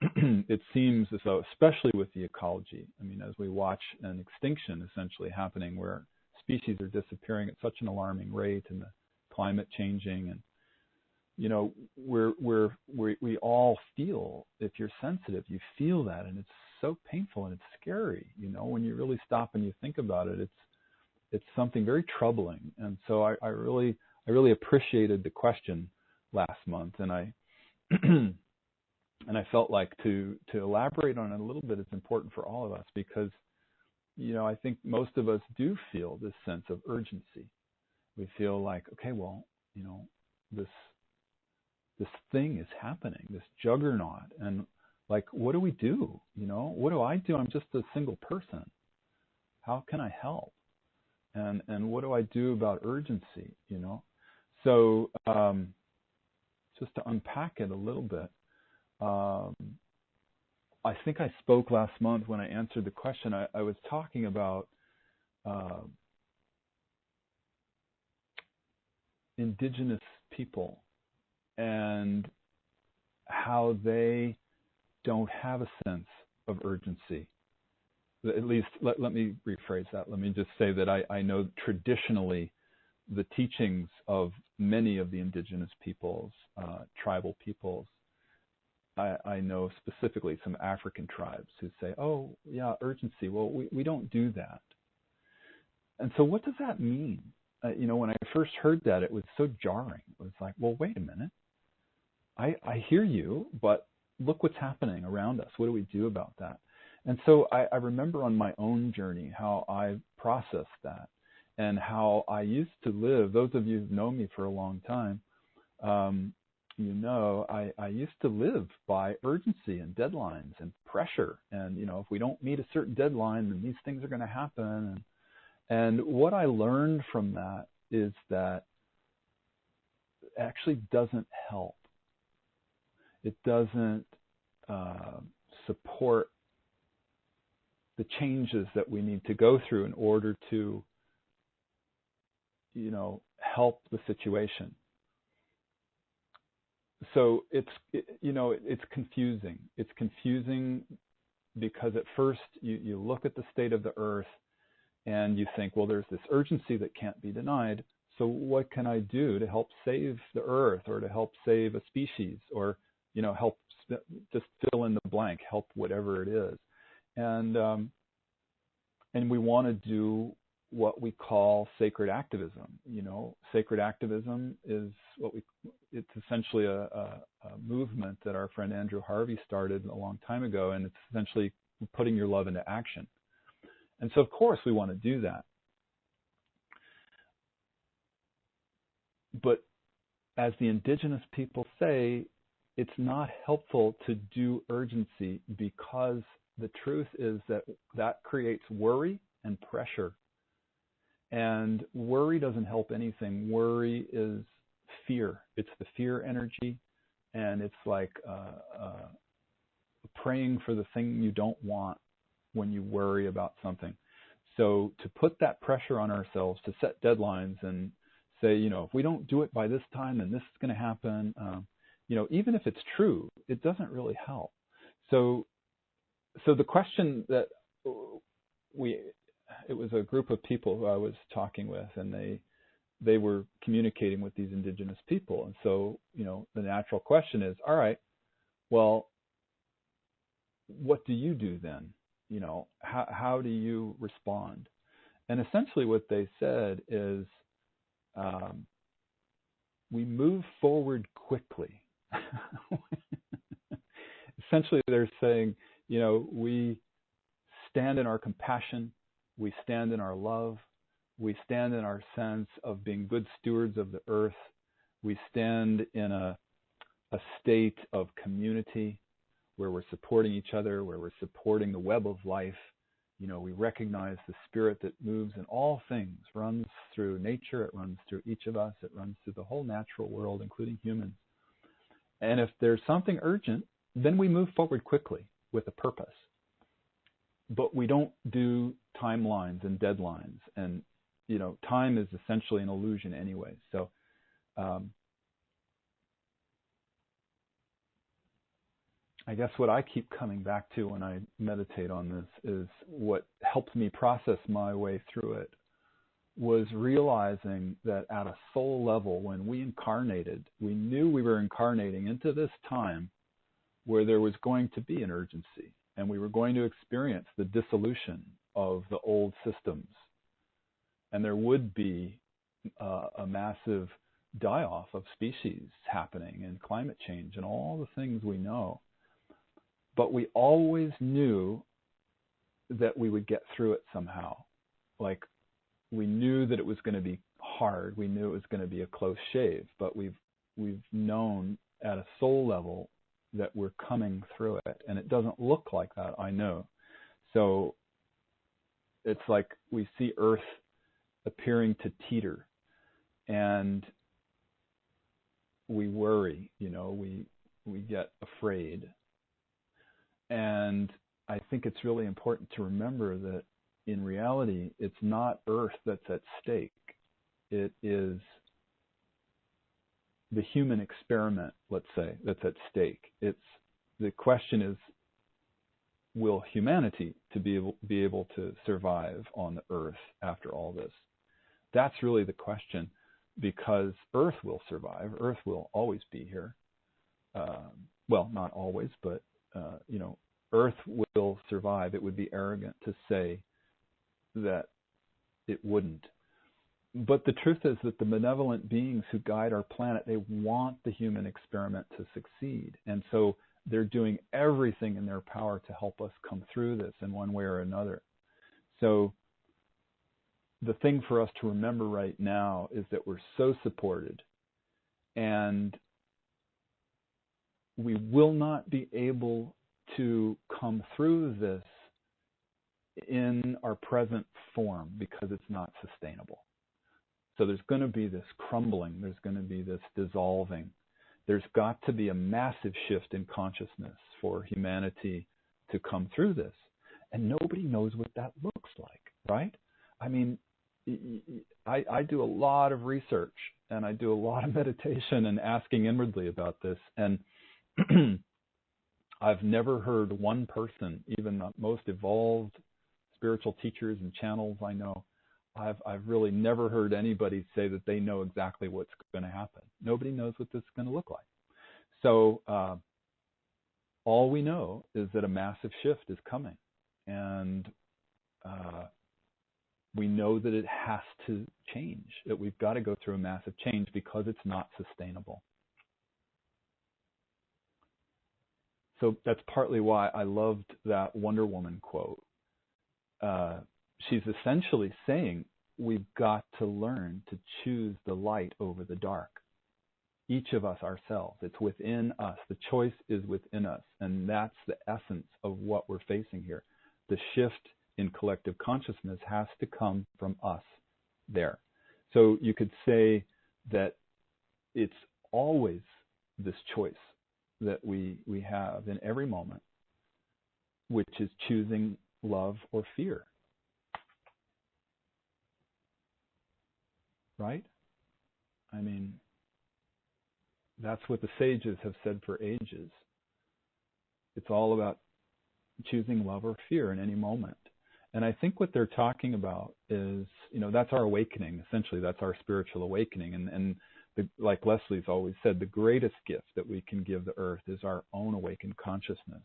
it seems as though, especially with the ecology, as we watch an extinction essentially happening where species are disappearing at such an alarming rate, and the climate changing, and we all feel, if you're sensitive, you feel that, and it's so painful and it's scary. When you really stop and you think about it, it's something very troubling. And so I really appreciated the question last month, and I and I felt like to elaborate on it a little bit is important for all of us, because I think most of us do feel this sense of urgency. We feel like, okay, well, this thing is happening, this juggernaut, and like, what do we do? What do I do? I'm just a single person. How can I help? And what do I do about urgency? So just to unpack it a little bit, I think I spoke last month when I answered the question. I was talking about indigenous people and how they don't have a sense of urgency. At least, let me rephrase that. Let me just say that I know traditionally the teachings of many of the indigenous peoples, tribal peoples. I know specifically some African tribes who say, oh, yeah, urgency. Well, we don't do that. And so what does that mean? When I first heard that, it was so jarring. It was like, well, wait a minute. I hear you, but look what's happening around us. What do we do about that? And so I remember on my own journey how I processed that and how I used to live. Those of you who've known me for a long time, I used to live by urgency and deadlines and pressure. And, if we don't meet a certain deadline, then these things are going to happen. And what I learned from that is that it actually doesn't help. It doesn't support the changes that we need to go through in order to, help the situation. So it's confusing. It's confusing because at first you look at the state of the earth and you think, well, there's this urgency that can't be denied. So what can I do to help save the earth, or to help save a species, or, help just fill in the blank, help whatever it is. And we want to do what we call sacred activism. Sacred activism is it's essentially a movement that our friend Andrew Harvey started a long time ago, and it's essentially putting your love into action. And so, of course, we want to do that. But as the indigenous people say, it's not helpful to do urgency, because the truth is that creates worry and pressure. And worry doesn't help anything. Worry is fear. It's the fear energy, and it's like praying for the thing you don't want when you worry about something. So to put that pressure on ourselves, to set deadlines and say, if we don't do it by this time, then this is going to happen, even if it's true, it doesn't really help. So the question that it was a group of people who I was talking with, and they were communicating with these indigenous people. And so, the natural question is, all right, well, what do you do then? How do you respond? And essentially what they said is, we move forward quickly. Essentially, they're saying, we stand in our compassion, we stand in our love, we stand in our sense of being good stewards of the earth, we stand in a state of community where we're supporting each other, where we're supporting the web of life. We recognize the spirit that moves in all things, runs through nature, it runs through each of us, it runs through the whole natural world, including humans. And if there's something urgent, then we move forward quickly with a purpose. But we don't do timelines and deadlines. And, time is essentially an illusion anyway. So, I guess what I keep coming back to when I meditate on this is what helped me process my way through it was realizing that at a soul level, when we incarnated, we knew we were incarnating into this time where there was going to be an urgency, and we were going to experience the dissolution of the old systems. And there would be a massive die-off of species happening, and climate change and all the things we know. But we always knew that we would get through it somehow. Like, we knew that it was going to be hard. We knew it was going to be a close shave. But we've known at a soul level that we're coming through it. And it doesn't look like that, I know. So it's like we see Earth appearing to teeter. And we worry, we get afraid. And I think it's really important to remember that in reality, it's not Earth that's at stake. It is the human experiment, let's say, that's at stake. The question is, will humanity be able to survive on the Earth after all this? That's really the question, because Earth will survive. Earth will always be here. Well, not always, but Earth will survive. It would be arrogant to say that it wouldn't. But the truth is that the benevolent beings who guide our planet, they want the human experiment to succeed. And so they're doing everything in their power to help us come through this in one way or another. So the thing for us to remember right now is that we're so supported, and we will not be able to come through this in our present form because it's not sustainable. So there's going to be this crumbling, there's going to be this dissolving. There's got to be a massive shift in consciousness for humanity to come through this. And nobody knows what that looks like, right? I mean, I do a lot of research, and I do a lot of meditation and asking inwardly about this. And I've never heard one person, even the most evolved spiritual teachers and channels I know, I've really never heard anybody say that they know exactly what's going to happen. Nobody knows what this is going to look like. So all we know is that a massive shift is coming. And we know that it has to change, that we've got to go through a massive change because it's not sustainable. So that's partly why I loved that Wonder Woman quote. She's essentially saying we've got to learn to choose the light over the dark. Each of us ourselves. It's within us. The choice is within us. And that's the essence of what we're facing here. The shift in collective consciousness has to come from us there. So you could say that it's always this choice that we have in every moment, which is choosing love or fear. Right? I mean, that's what the sages have said for ages. It's all about choosing love or fear in any moment. And I think what they're talking about is, that's our awakening. Essentially, that's our spiritual awakening. And like Leslie's always said, the greatest gift that we can give the earth is our own awakened consciousness.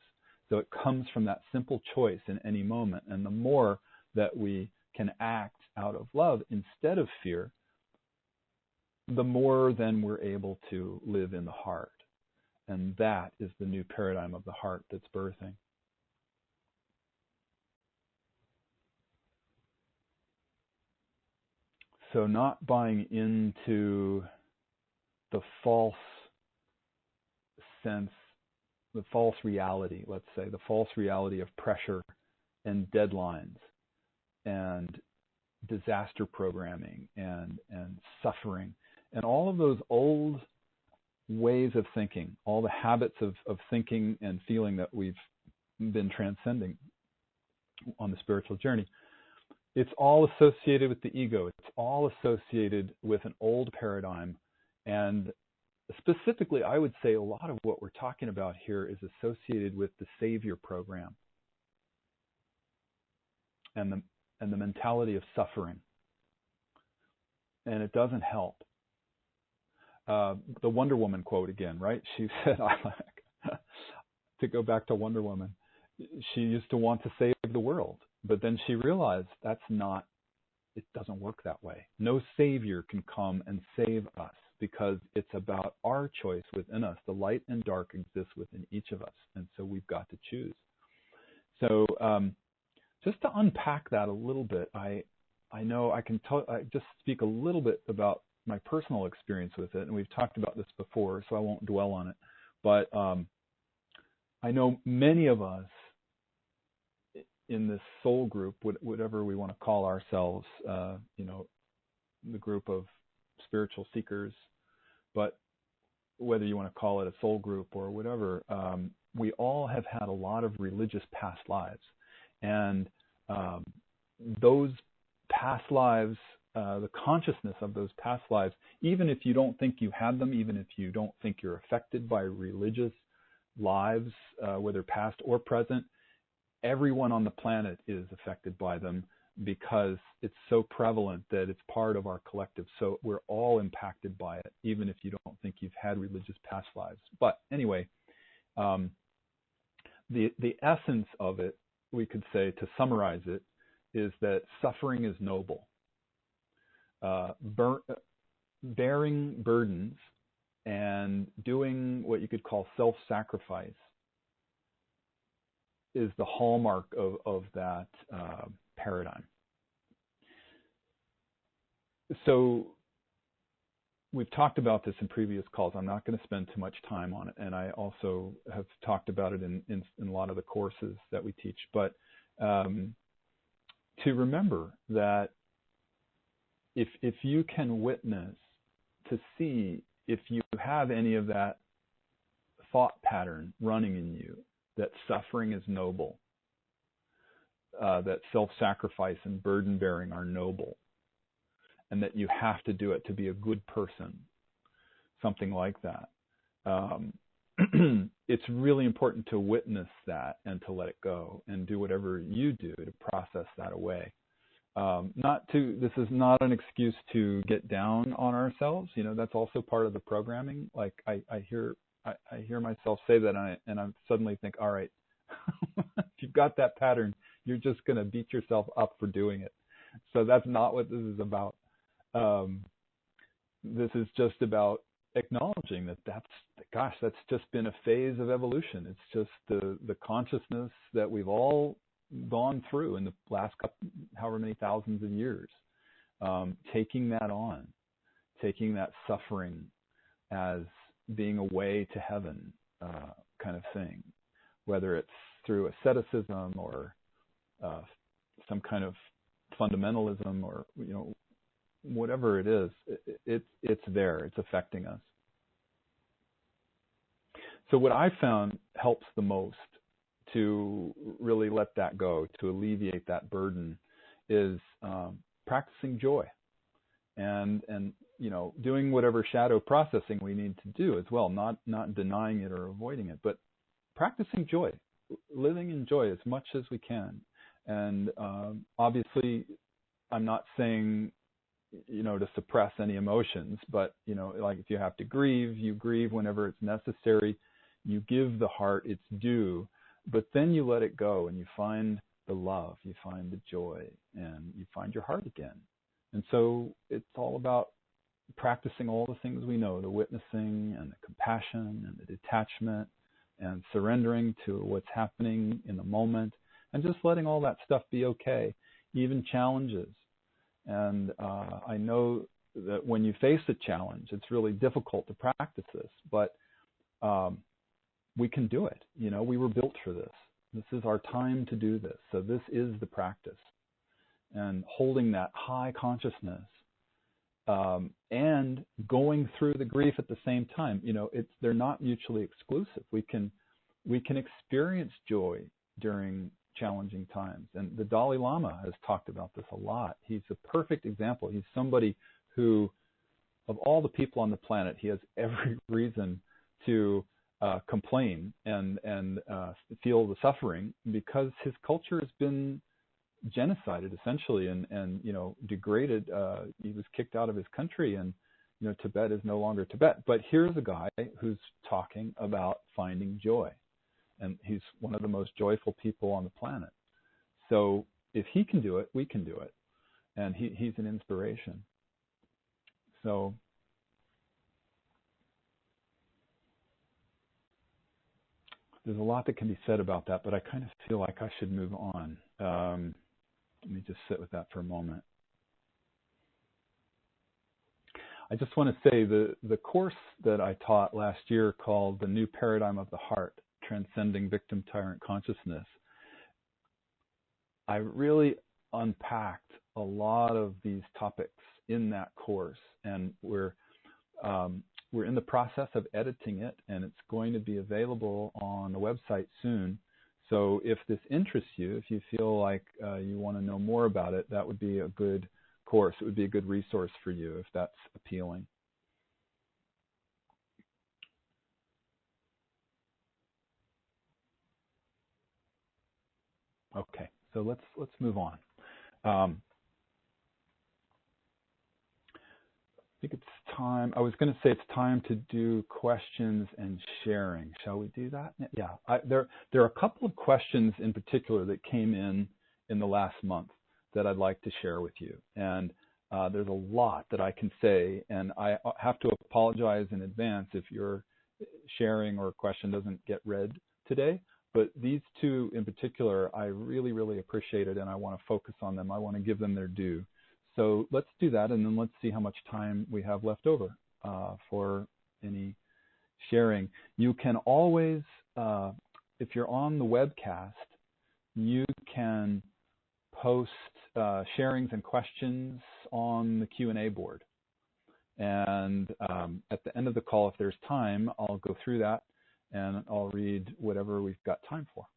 So it comes from that simple choice in any moment. And the more that we can act out of love instead of fear, the more then we're able to live in the heart. And that is the new paradigm of the heart that's birthing. So not buying into the false sense, the false reality, let's say, the false reality of pressure and deadlines and disaster programming and suffering and all of those old ways of thinking, all the habits of thinking and feeling that we've been transcending on the spiritual journey. It's all associated with the ego. It's all associated with an old paradigm. And specifically, I would say a lot of what we're talking about here is associated with the savior program and the mentality of suffering. And it doesn't help. The Wonder Woman quote again, right? She said, to go back to Wonder Woman, she used to want to save the world, but then she realized it doesn't work that way. No savior can come and save us because it's about our choice within us. The light and dark exists within each of us, and so we've got to choose. So just to unpack that a little bit, I know I can just speak a little bit about my personal experience with it, and we've talked about this before, so I won't dwell on it. But I know many of us in this soul group, whatever we want to call ourselves, the group of spiritual seekers, but whether you want to call it a soul group or whatever, we all have had a lot of religious past lives. And those past lives, the consciousness of those past lives, even if you don't think you had them, even if you don't think you're affected by religious lives, whether past or present, everyone on the planet is affected by them because it's so prevalent that it's part of our collective. So we're all impacted by it, even if you don't think you've had religious past lives. But anyway, the essence of it, we could say, to summarize it, is that suffering is noble. Bearing burdens and doing what you could call self-sacrifice is the hallmark of that paradigm. So we've talked about this in previous calls. I'm not going to spend too much time on it, and I also have talked about it in a lot of the courses that we teach. But to remember that if you can witness, to see if you have any of that thought pattern running in you, that suffering is noble, that self-sacrifice and burden-bearing are noble, and that you have to do it to be a good person, something like that. It's really important to witness that and to let it go and do whatever you do to process that away. This is not an excuse to get down on ourselves. That's also part of the programming. Like I hear myself say that, and I suddenly think, all right, if you've got that pattern, you're just going to beat yourself up for doing it. So that's not what this is about. This is just about acknowledging that that's just been a phase of evolution. It's just the consciousness that we've all gone through in the last however many thousands of years, taking that on, taking that suffering as being a way to heaven, kind of thing, whether it's through asceticism or some kind of fundamentalism, or whatever it is, it's there, it's affecting us. So what I found helps the most to really let that go, to alleviate that burden, is practicing joy, and doing whatever shadow processing we need to do as well, not denying it or avoiding it, but practicing joy, living in joy as much as we can. And obviously, I'm not saying to suppress any emotions, but like if you have to grieve, you grieve whenever it's necessary. You give the heart its due, but then you let it go and you find the love, you find the joy, and you find your heart again. And so it's all about practicing all the things we know, the witnessing and the compassion and the detachment and surrendering to what's happening in the moment, and just letting all that stuff be okay, even challenges. And I know that when you face a challenge, it's really difficult to practice this, but we can do it. We were built for this. This is our time to do this. So this is the practice. And holding that high consciousness and going through the grief at the same time. They're not mutually exclusive. We can experience joy during challenging times. And the Dalai Lama has talked about this a lot. He's a perfect example. He's somebody who, of all the people on the planet, he has every reason to complain and feel the suffering, because his culture has been genocided essentially and degraded. He was kicked out of his country, and Tibet is no longer Tibet. But here's a guy who's talking about finding joy, and he's one of the most joyful people on the planet. So if he can do it, we can do it, and he's an inspiration. So there's a lot that can be said about that, but I kind of feel like I should move on. Let me just sit with that for a moment. I just want to say the course that I taught last year, called The New Paradigm of the Heart, Transcending Victim Tyrant Consciousness, I really unpacked a lot of these topics in that course, and we're in the process of editing it, and it's going to be available on the website soon. So if this interests you, if you feel like you want to know more about it, that would be a good course. It would be a good resource for you if that's appealing. Okay, so let's move on. I think it's time. I was going to say it's time to do questions and sharing. Shall we do that? Yeah. There are a couple of questions in particular that came in the last month that I'd like to share with you. And there's a lot that I can say, and I have to apologize in advance if your sharing or question doesn't get read today. But these two in particular, I really, really appreciate it, and I want to focus on them. I want to give them their due. So let's do that, and then let's see how much time we have left over for any sharing. You can always, if you're on the webcast, you can post sharings and questions on the Q&A board. And at the end of the call, if there's time, I'll go through that, and I'll read whatever we've got time for.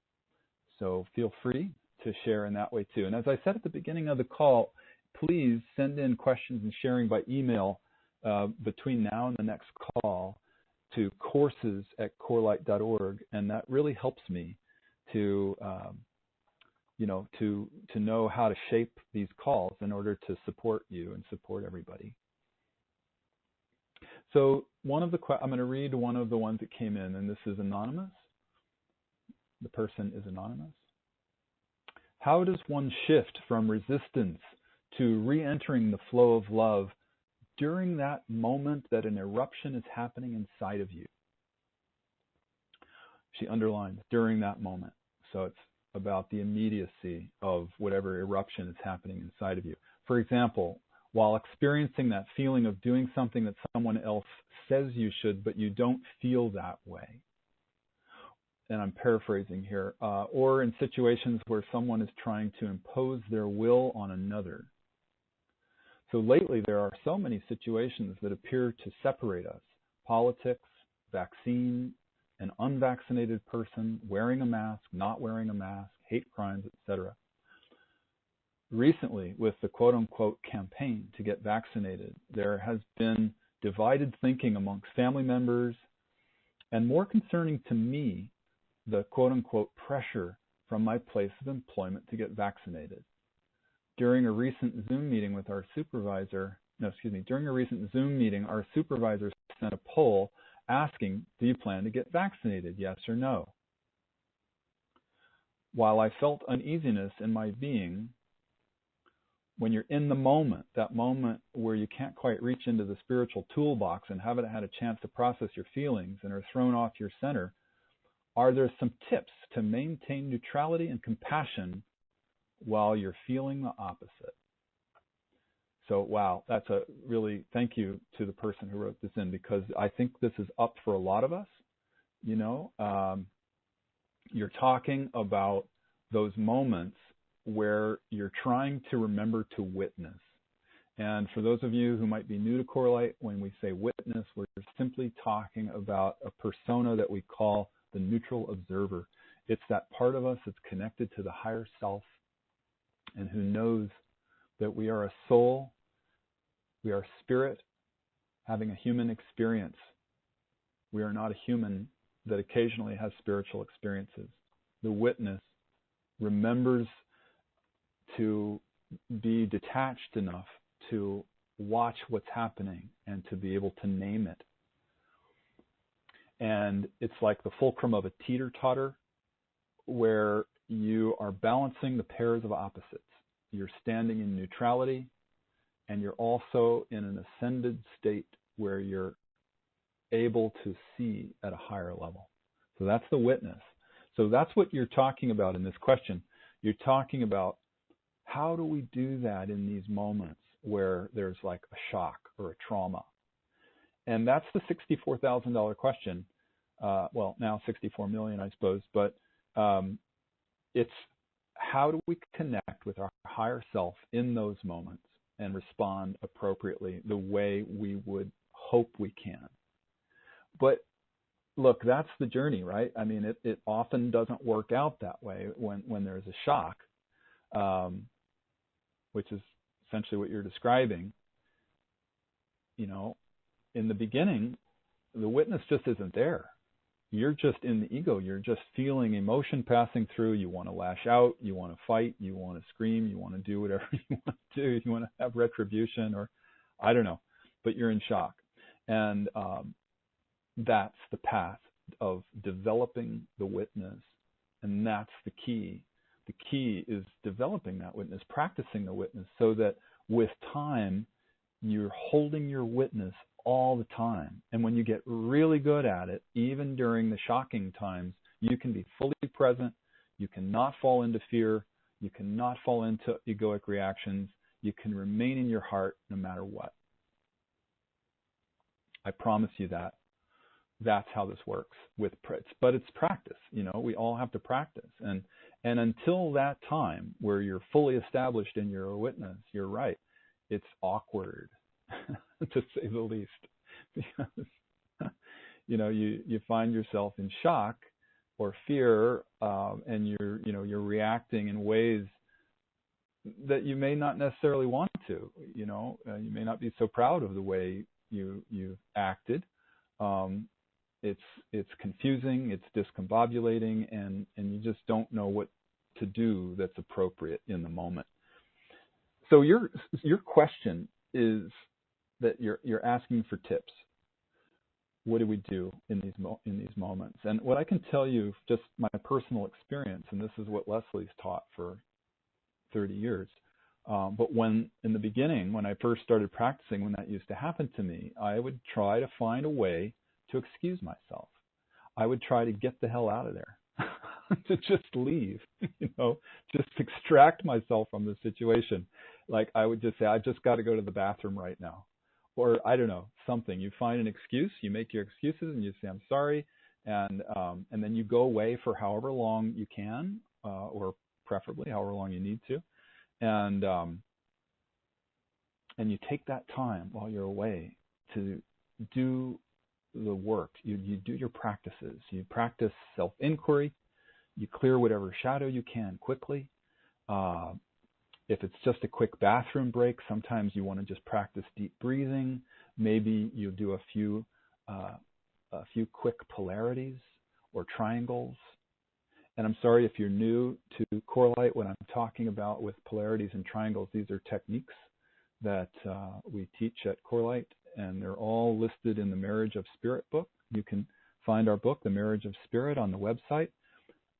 So feel free to share in that way too. And as I said at the beginning of the call, please send in questions and sharing by email between now and the next call to courses@corelight.org, and that really helps me to to know how to shape these calls in order to support you and support everybody. So I'm going to read one of the ones that came in, and this is anonymous. The person is anonymous. How does one shift from resistance to re-entering the flow of love during that moment that an eruption is happening inside of you. She underlines during that moment. So it's about the immediacy of whatever eruption is happening inside of you. For example, while experiencing that feeling of doing something that someone else says you should, but you don't feel that way. And I'm paraphrasing here. Or in situations where someone is trying to impose their will on another. So lately there are so many situations that appear to separate us. Politics, vaccine, an unvaccinated person, wearing a mask, not wearing a mask, hate crimes, etc. Recently, with the quote-unquote campaign to get vaccinated, there has been divided thinking amongst family members, and more concerning to me, the quote-unquote pressure from my place of employment to get vaccinated. During a recent Zoom meeting with our supervisor, our supervisor sent a poll asking, do you plan to get vaccinated, yes or no? While I felt uneasiness in my being, when you're in the moment, that moment where you can't quite reach into the spiritual toolbox and haven't had a chance to process your feelings and are thrown off your center, are there some tips to maintain neutrality and compassion while you're feeling the opposite? So, wow, that's a really thank you to the person who wrote this in, because I think this is up for a lot of us. You know, you're talking about those moments where you're trying to remember to witness. And for those of you who might be new to CoreLight, when we say witness, we're simply talking about a persona that we call the neutral observer. It's that part of us that's connected to the higher self and who knows that we are a soul, we are spirit having a human experience. We are not a human that occasionally has spiritual experiences. The witness remembers to be detached enough to watch what's happening and to be able to name it. And it's like the fulcrum of a teeter-totter, where you are balancing the pairs of opposites. You're standing in neutrality, and you're also in an ascended state where you're able to see at a higher level. So that's the witness. So that's what you're talking about in this question. You're talking about how do we do that in these moments where there's like a shock or a trauma? And that's the $64,000 question. Well, now 64 million, I suppose, but it's how do we connect with our higher self in those moments and respond appropriately the way we would hope we can. But look, that's the journey, right? I mean, it often doesn't work out that way when there's a shock, which is essentially what you're describing. You know, in the beginning, the witness just isn't there. You're just in the ego. You're just feeling emotion passing through. You want to lash out. You want to fight. You want to scream. You want to do whatever you want to do. You want to have retribution, or I don't know, but you're in shock. And that's the path of developing the witness. And that's the key. The key is developing that witness, practicing the witness, so that with time, you're holding your witness all the time. And when you get really good at it, even during the shocking times, you can be fully present. You cannot fall into fear. You cannot fall into egoic reactions. You can remain in your heart no matter what. I promise you that. That's how this works. But it's practice. You know, we all have to practice. And until that time where you're fully established in your witness, you're right. It's awkward, to say the least, because you know you find yourself in shock or fear, and you're reacting in ways that you may not necessarily want to. You know, you may not be so proud of the way you acted. It's confusing, it's discombobulating, and you just don't know what to do that's appropriate in the moment. So your question is that you're asking for tips. What do we do in these moments? And what I can tell you, just my personal experience, and this is what Leslie's taught for 30 years, But when, in the beginning, when I first started practicing, when that used to happen to me, I would try to find a way to excuse myself. I would try to get the hell out of there, to just leave, just extract myself from the situation. Like I would just say, I just got to go to the bathroom right now. Or I don't know, something. You find an excuse, you make your excuses, and you say, I'm sorry. And then you go away for however long you can, or preferably however long you need to. And you take that time while you're away to do the work. You do your practices. You practice self-inquiry. You clear whatever shadow you can quickly. If it's just a quick bathroom break, sometimes you want to just practice deep breathing. Maybe you do a few quick polarities or triangles. And I'm sorry if you're new to CoreLight, what I'm talking about with polarities and triangles, these are techniques that we teach at CoreLight, and they're all listed in the Marriage of Spirit book. You can find our book, The Marriage of Spirit, on the website.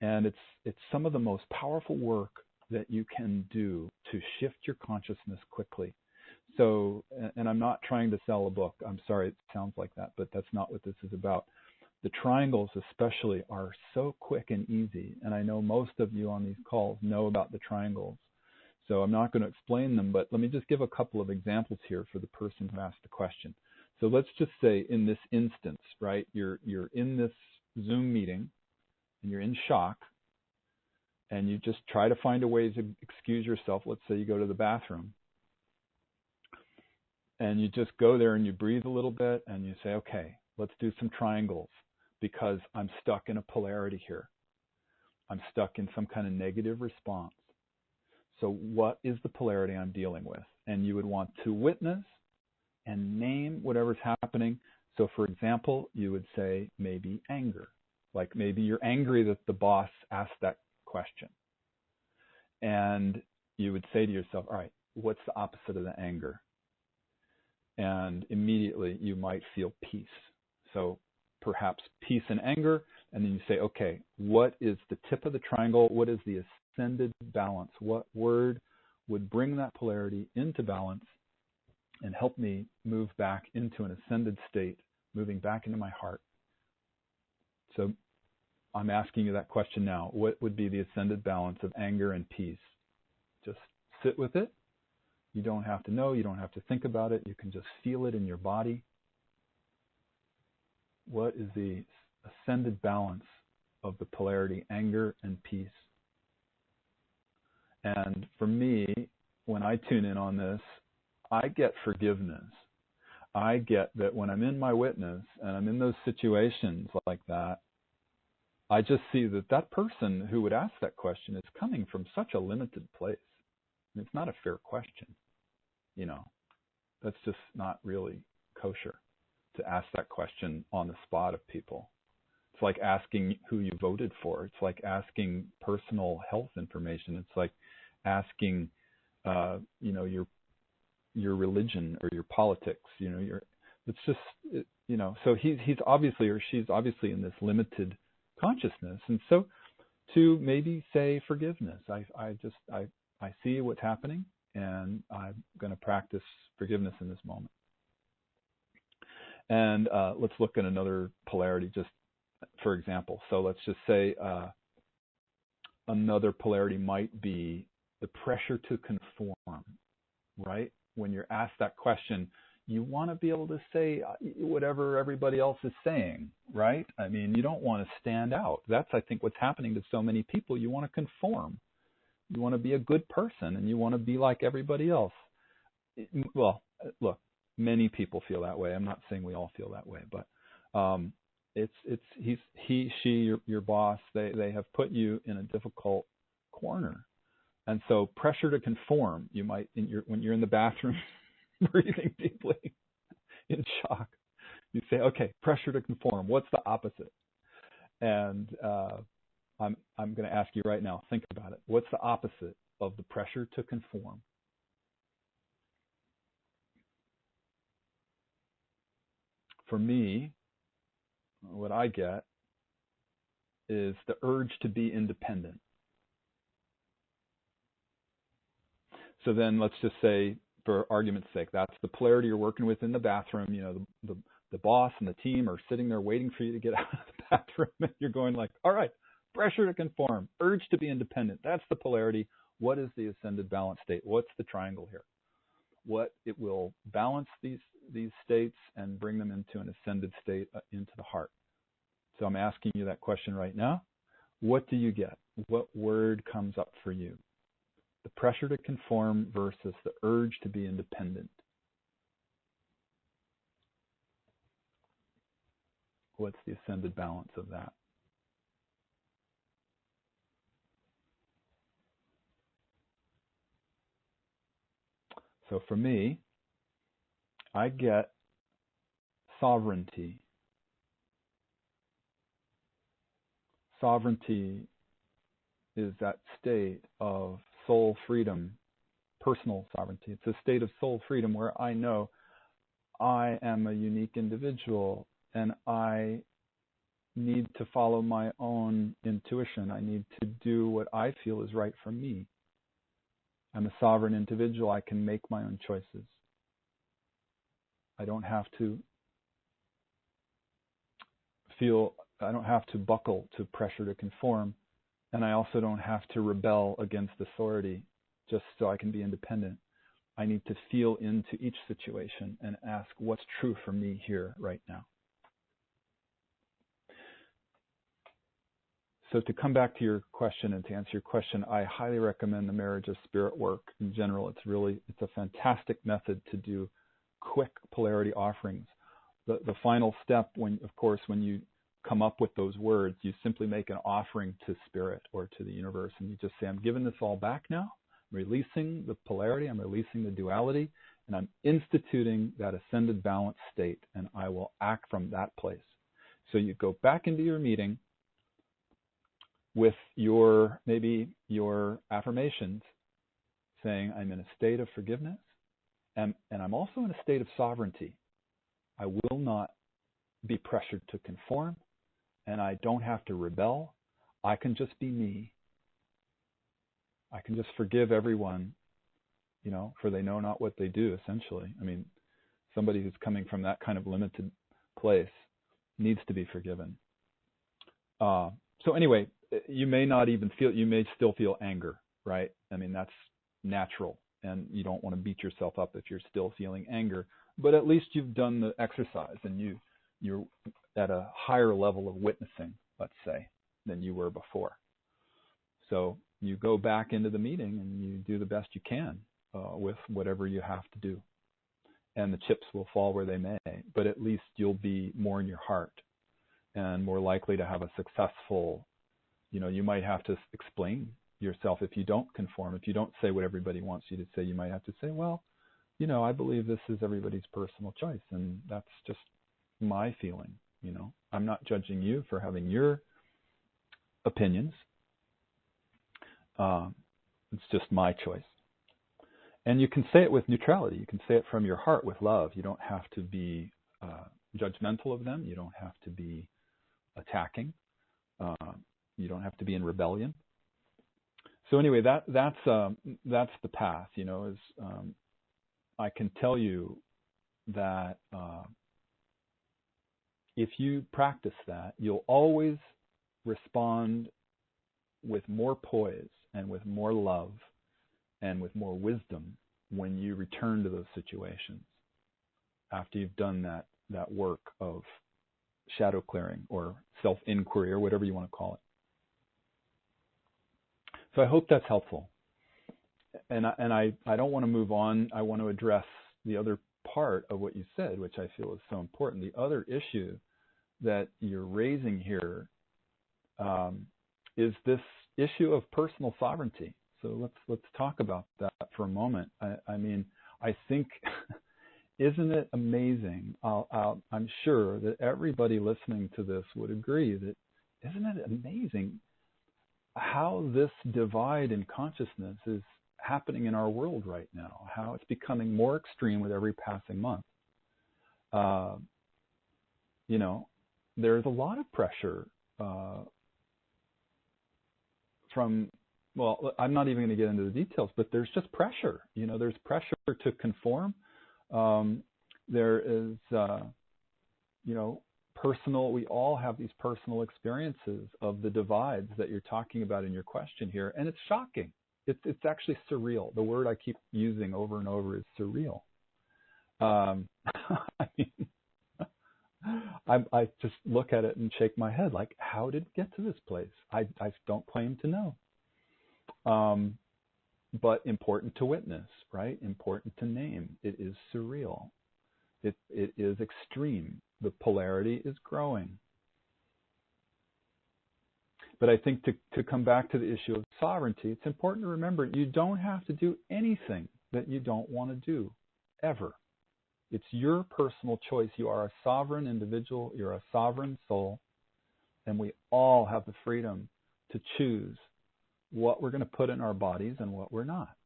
And it's some of the most powerful work that you can do to shift your consciousness quickly. So, and I'm not trying to sell a book. I'm sorry, it sounds like that, but that's not what this is about. The triangles especially are so quick and easy, and I know most of you on these calls know about the triangles. So I'm not going to explain them, but let me just give a couple of examples here for the person who asked the question. So let's just say in this instance, right, you're in this Zoom meeting and you're in shock, and you just try to find a way to excuse yourself. Let's say you go to the bathroom, and you just go there and you breathe a little bit, and you say, okay, let's do some triangles, because I'm stuck in a polarity here. I'm stuck in some kind of negative response. So what is the polarity I'm dealing with? And you would want to witness and name whatever's happening. So for example, you would say maybe anger. Like maybe you're angry that the boss asked that question. And you would say to yourself, all right, what's the opposite of the anger? And immediately you might feel peace. So perhaps peace and anger, and then you say, okay, what is the tip of the triangle? What is the ascended balance? What word would bring that polarity into balance and help me move back into an ascended state, moving back into my heart? So I'm asking you that question now. What would be the ascended balance of anger and peace? Just sit with it. You don't have to know. You don't have to think about it. You can just feel it in your body. What is the ascended balance of the polarity, anger and peace? And for me, when I tune in on this, I get forgiveness. I get that when I'm in my witness and I'm in those situations like that, I just see that that person who would ask that question is coming from such a limited place. And it's not a fair question. That's just not really kosher to ask that question on the spot of people. It's like asking who you voted for. It's like asking personal health information. It's like asking, your religion or your politics. It's just, So he's obviously, or she's obviously in this limited consciousness, and so to maybe say forgiveness. I see what's happening, and I'm going to practice forgiveness in this moment. And let's look at another polarity, just for example. So let's just say another polarity might be the pressure to conform, right? When you're asked that question, you want to be able to say whatever everybody else is saying, right? I mean, you don't want to stand out. That's, I think, what's happening to so many people. You want to conform. You want to be a good person, and you want to be like everybody else. Well, look, many people feel that way. I'm not saying we all feel that way, but she, your boss, they have put you in a difficult corner. And so pressure to conform, you might, when you're in the bathroom, breathing deeply, in shock, you say, okay, pressure to conform, what's the opposite? And I'm going to ask you right now, think about it. What's the opposite of the pressure to conform? For me, what I get is the urge to be independent. So then let's just say, for argument's sake, that's the polarity you're working with in the bathroom. You know, the boss and the team are sitting there waiting for you to get out of the bathroom, and you're going like, all right, pressure to conform, urge to be independent. That's the polarity. What is the ascended balance state? What's the triangle here? What it will balance these states and bring them into an ascended state into the heart. So I'm asking you that question right now. What do you get? What word comes up for you? The pressure to conform versus the urge to be independent. What's the ascended balance of that? So for me, I get sovereignty. Sovereignty is that state of soul freedom, personal sovereignty. It's a state of soul freedom where I know I am a unique individual and I need to follow my own intuition. I need to do what I feel is right for me. I'm a sovereign individual. I can make my own choices. I don't have to buckle to pressure to conform. And I also don't have to rebel against authority just so I can be independent. I need to feel into each situation and ask what's true for me here right now. So to come back to your question and to answer your question, I highly recommend the Marriage of Spirit work in general. It's a fantastic method to do quick polarity offerings. The final step, when you come up with those words, you simply make an offering to Spirit or to the universe, and you just say, I'm giving this all back now. I'm releasing the polarity, I'm releasing the duality, and I'm instituting that ascended balance state, and I will act from that place. So you go back into your meeting with maybe your affirmations, saying, I'm in a state of forgiveness, and I'm also in a state of sovereignty. I will not be pressured to conform, and I don't have to rebel. I can just be me. I can just forgive everyone, for they know not what they do, essentially. I mean, somebody who's coming from that kind of limited place needs to be forgiven. So anyway, you may still feel anger, right? I mean, that's natural, and you don't want to beat yourself up if you're still feeling anger, but at least you've done the exercise and you're at a higher level of witnessing, let's say, than you were before. So you go back into the meeting and you do the best you can with whatever you have to do. And the chips will fall where they may, but at least you'll be more in your heart and more likely to have a successful, you might have to explain yourself if you don't conform, if you don't say what everybody wants you to say. You might have to say, well, I believe this is everybody's personal choice, and that's just my feeling. I'm not judging you for having your opinions. It's just my choice. And you can say it with neutrality. You can say it from your heart with love. You don't have to be judgmental of them. You don't have to be attacking. You don't have to be in rebellion. So anyway, that's the path. I can tell you that if you practice that, you'll always respond with more poise and with more love and with more wisdom when you return to those situations after you've done that work of shadow clearing or self-inquiry or whatever you want to call it. So I hope that's helpful. And I don't want to move on. I want to address the other part of what you said, which I feel is so important. The other issue that you're raising here is this issue of personal sovereignty. So let's talk about that for a moment. I mean, I think, isn't it amazing? I'm sure that everybody listening to this would agree that, isn't it amazing how this divide in consciousness is happening in our world right now, how it's becoming more extreme with every passing month. There's a lot of pressure from well, I'm not even going to get into the details, but there's just pressure. There's pressure to conform. There is, personal, we all have these personal experiences of the divides that you're talking about in your question here, and it's shocking. It's actually surreal. The word I keep using over and over is surreal. I mean, I just look at it and shake my head like, how did it get to this place? I don't claim to know. But important to witness, right? Important to name. It is surreal. It is extreme. The polarity is growing. But I think to come back to the issue of sovereignty, it's important to remember you don't have to do anything that you don't want to do, ever. It's your personal choice. You are a sovereign individual. You're a sovereign soul. And we all have the freedom to choose what we're going to put in our bodies and what we're not.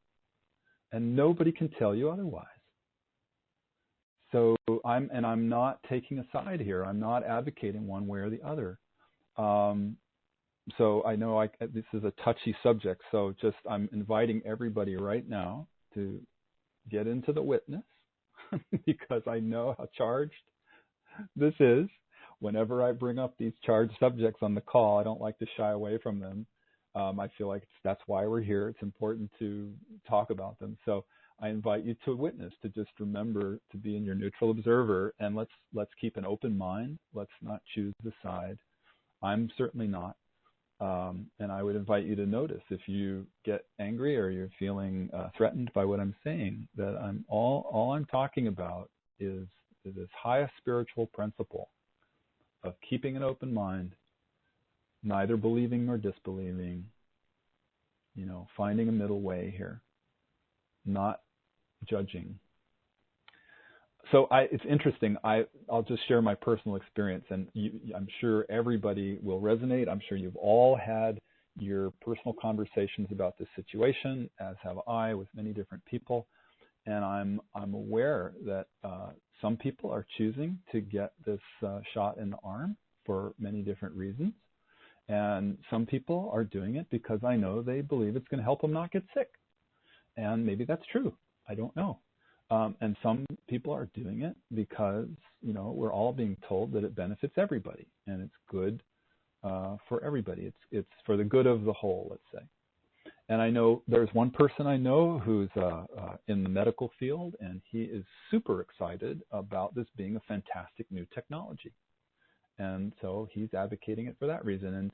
And nobody can tell you otherwise. So I'm not taking a side here. I'm not advocating one way or the other. So I know this is a touchy subject. So I'm inviting everybody right now to get into the witness because I know how charged this is. Whenever I bring up these charged subjects on the call, I don't like to shy away from them. I feel like that's why we're here. It's important to talk about them. So I invite you to witness, to just remember to be in your neutral observer, and let's keep an open mind. Let's not choose the side. I'm certainly not. And I would invite you to notice if you get angry or you're feeling threatened by what I'm saying, that all I'm talking about is this highest spiritual principle of keeping an open mind, neither believing nor disbelieving, finding a middle way here, not judging. So it's interesting. I'll just share my personal experience, and I'm sure everybody will resonate. I'm sure you've all had your personal conversations about this situation, as have I, with many different people. And I'm aware that some people are choosing to get this shot in the arm for many different reasons. And some people are doing it because I know they believe it's going to help them not get sick. And maybe that's true. I don't know. And some people are doing it because, we're all being told that it benefits everybody and it's good for everybody. It's for the good of the whole, let's say. And I know there's one person I know who's in the medical field, and he is super excited about this being a fantastic new technology. And so he's advocating it for that reason.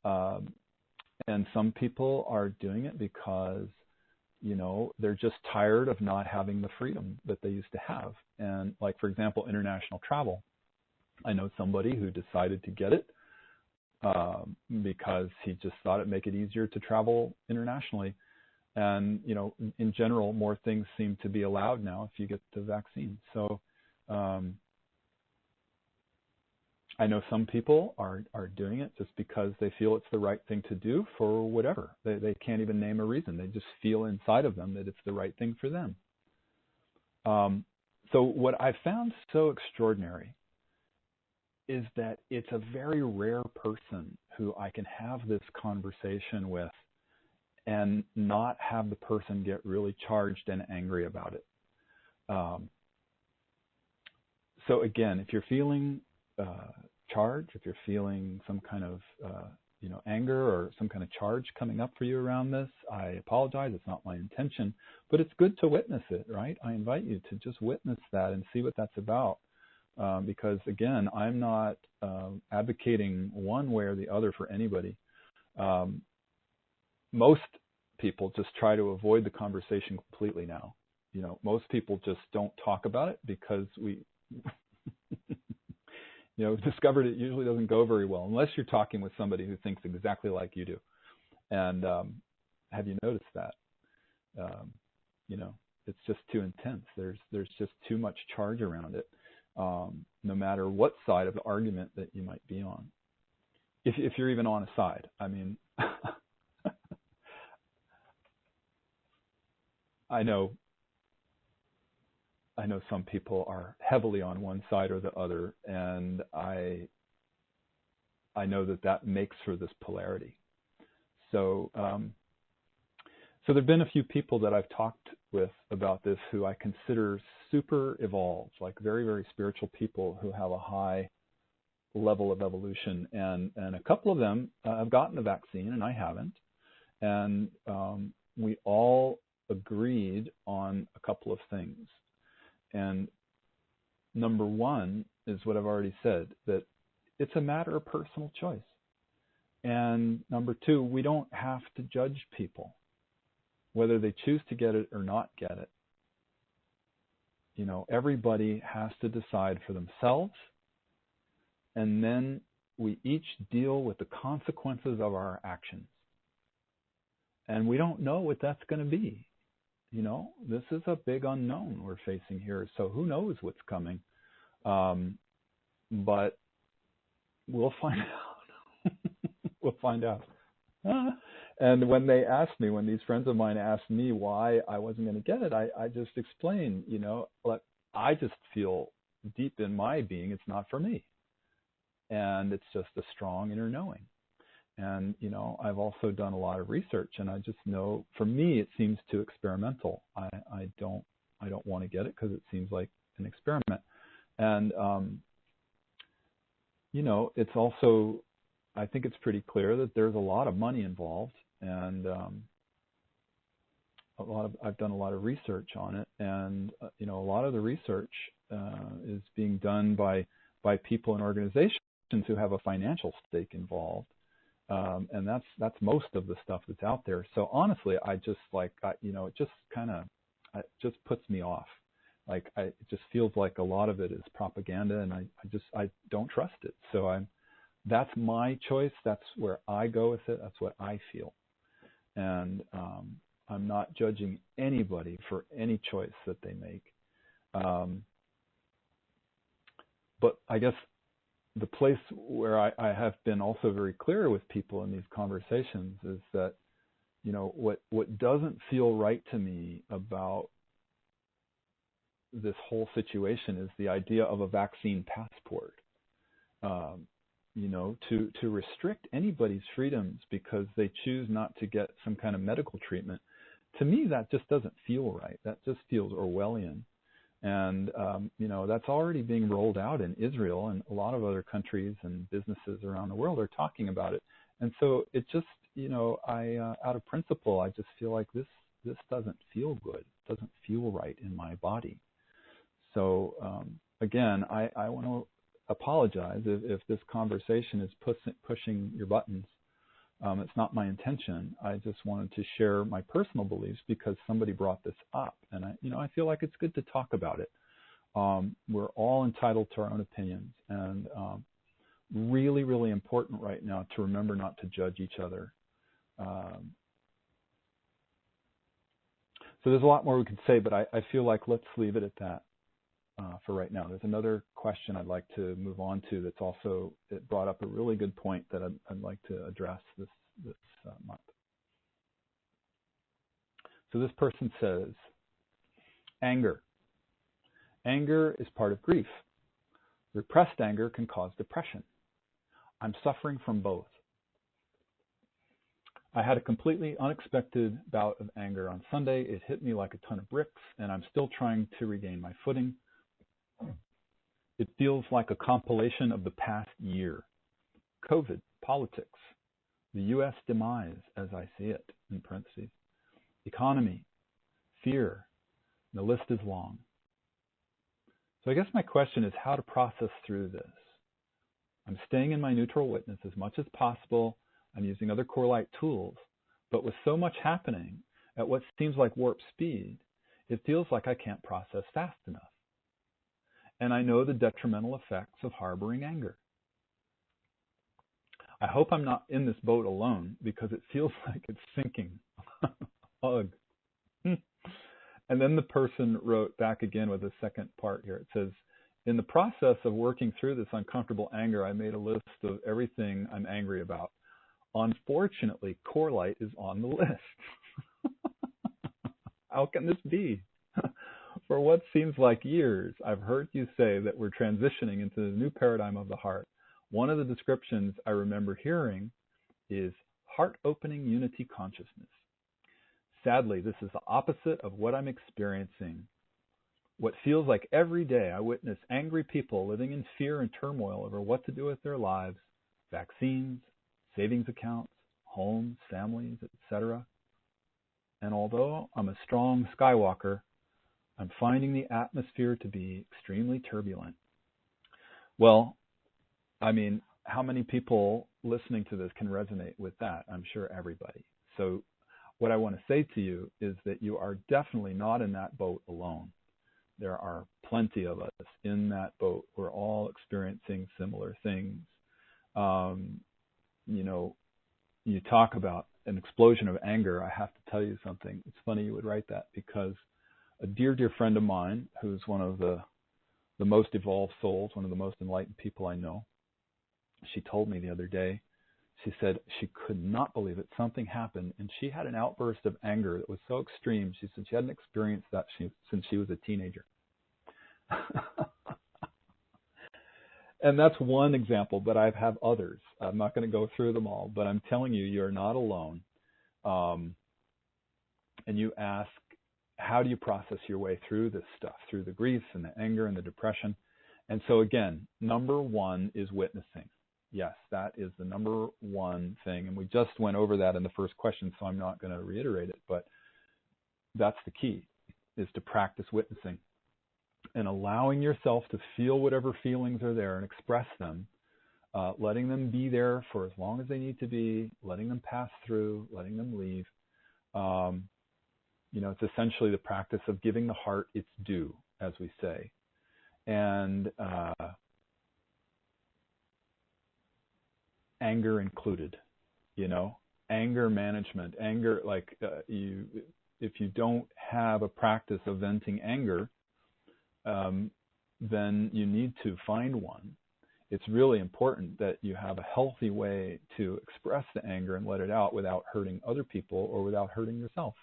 And some people are doing it because, they're just tired of not having the freedom that they used to have. And like, for example, international travel. I know somebody who decided to get it because he just thought it'd make it easier to travel internationally. And, in general, more things seem to be allowed now if you get the vaccine. So I know some people are doing it just because they feel it's the right thing to do for whatever. They can't even name a reason. They just feel inside of them that it's the right thing for them. So what I found so extraordinary is that it's a very rare person who I can have this conversation with and not have the person get really charged and angry about it. So again, if you're feeling charge, if you're feeling some kind of anger or some kind of charge coming up for you around this, I apologize. It's not my intention, but it's good to witness it, right? I invite you to just witness that and see what that's about. Because again, I'm not advocating one way or the other for anybody. Most people just try to avoid the conversation completely now. Most people just don't talk about it because we discovered it usually doesn't go very well unless you're talking with somebody who thinks exactly like you do. And have you noticed that? It's just too intense. There's just too much charge around it, no matter what side of the argument that you might be on. If you're even on a side. I mean, I know some people are heavily on one side or the other, and I know that makes for this polarity. So So there have been a few people that I've talked with about this who I consider super evolved, like very, very spiritual people who have a high level of evolution. And a couple of them have gotten the vaccine and I haven't. And we all agreed on a couple of things. And number one is what I've already said, that it's a matter of personal choice. And number two, we don't have to judge people, whether they choose to get it or not get it. You know, everybody has to decide for themselves, and then we each deal with the consequences of our actions. And we don't know what that's going to be. You know, this is a big unknown we're facing here, so who knows what's coming. But we'll find out. We'll find out. And when these friends of mine asked me why I wasn't going to get it, I just explained, you know, like, I just feel deep in my being it's not for me. And it's just a strong inner knowing. And, you know, I've also done a lot of research, and I just know, for me, it seems too experimental. I don't want to get it because it seems like an experiment. And, you know, it's also, I think it's pretty clear that there's a lot of money involved, and I've done a lot of research on it, and you know, a lot of the research is being done by people and organizations who have a financial stake involved, and that's most of the stuff that's out there. So honestly, I just you know, it just just puts me off. Like, it just feels like a lot of it is propaganda, and I don't trust it. So that's my choice. That's where I go with it. That's what I feel. And I'm not judging anybody for any choice that they make. But I guess the place where I have been also very clear with people in these conversations is that, you know, what doesn't feel right to me about this whole situation is the idea of a vaccine passport. You know, to restrict anybody's freedoms because they choose not to get some kind of medical treatment. To me, that just doesn't feel right. That just feels Orwellian. And, you know, that's already being rolled out in Israel, and a lot of other countries and businesses around the world are talking about it. And so it just, you know, out of principle, I just feel like this doesn't feel good. It doesn't feel right in my body. So, again, I want to apologize if this conversation is pushing your buttons. It's not my intention. I just wanted to share my personal beliefs because somebody brought this up, and I feel like it's good to talk about it. We're all entitled to our own opinions, and really, really important right now to remember not to judge each other. So there's a lot more we could say, but I feel like let's leave it at that. For right now. There's another question I'd like to move on to that's also, it brought up a really good point that I'd like to address this month. So this person says, anger. Anger is part of grief. Repressed anger can cause depression. I'm suffering from both. I had a completely unexpected bout of anger on Sunday. It hit me like a ton of bricks, and I'm still trying to regain my footing. It feels like a compilation of the past year. COVID, politics, the U.S. demise, as I see it, in parentheses, economy, fear, the list is long. So I guess my question is how to process through this. I'm staying in my neutral witness as much as possible. I'm using other CoreLight tools, but with so much happening at what seems like warp speed, it feels like I can't process fast enough. And I know the detrimental effects of harboring anger. I hope I'm not in this boat alone because it feels like it's sinking. Ugh. And then the person wrote back again with a second part here. It says, in the process of working through this uncomfortable anger, I made a list of everything I'm angry about. Unfortunately, CoreLight is on the list. How can this be? For what seems like years, I've heard you say that we're transitioning into the new paradigm of the heart. One of the descriptions I remember hearing is heart-opening unity consciousness. Sadly, this is the opposite of what I'm experiencing. What feels like every day I witness angry people living in fear and turmoil over what to do with their lives, vaccines, savings accounts, homes, families, etc. And although I'm a strong skywalker, I'm finding the atmosphere to be extremely turbulent. Well, I mean, how many people listening to this can resonate with that? I'm sure everybody. So what I want to say to you is that you are definitely not in that boat alone. There are plenty of us in that boat. We're all experiencing similar things. You talk about an explosion of anger. I have to tell you something. It's funny you would write that, because a dear, dear friend of mine, who's one of the most evolved souls, one of the most enlightened people I know, she told me the other day, she said she could not believe it. Something happened, and she had an outburst of anger that was so extreme. She said she hadn't experienced that since she was a teenager. And that's one example, but I have others. I'm not going to go through them all, but I'm telling you, you're not alone. And you ask, how do you process your way through this stuff, through the grief and the anger and the depression? And so again, number one is witnessing. Yes, that is the number one thing. And we just went over that in the first question, so I'm not going to reiterate it, but that's the key, is to practice witnessing and allowing yourself to feel whatever feelings are there and express them, letting them be there for as long as they need to be, letting them pass through, letting them leave. It's essentially the practice of giving the heart its due, as we say. And anger included, anger management, anger, if you don't have a practice of venting anger, then you need to find one. It's really important that you have a healthy way to express the anger and let it out without hurting other people or without hurting yourself.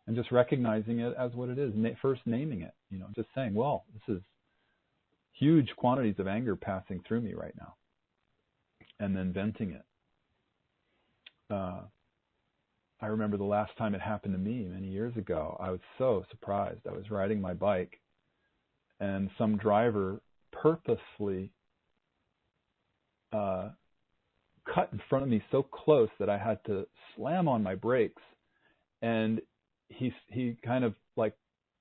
And just recognizing it as what it is, first naming it, just saying, well, this is huge quantities of anger passing through me right now, and then venting it. I remember the last time it happened to me many years ago. I was so surprised. I was riding my bike, and some driver purposely cut in front of me so close that I had to slam on my brakes, and he kind of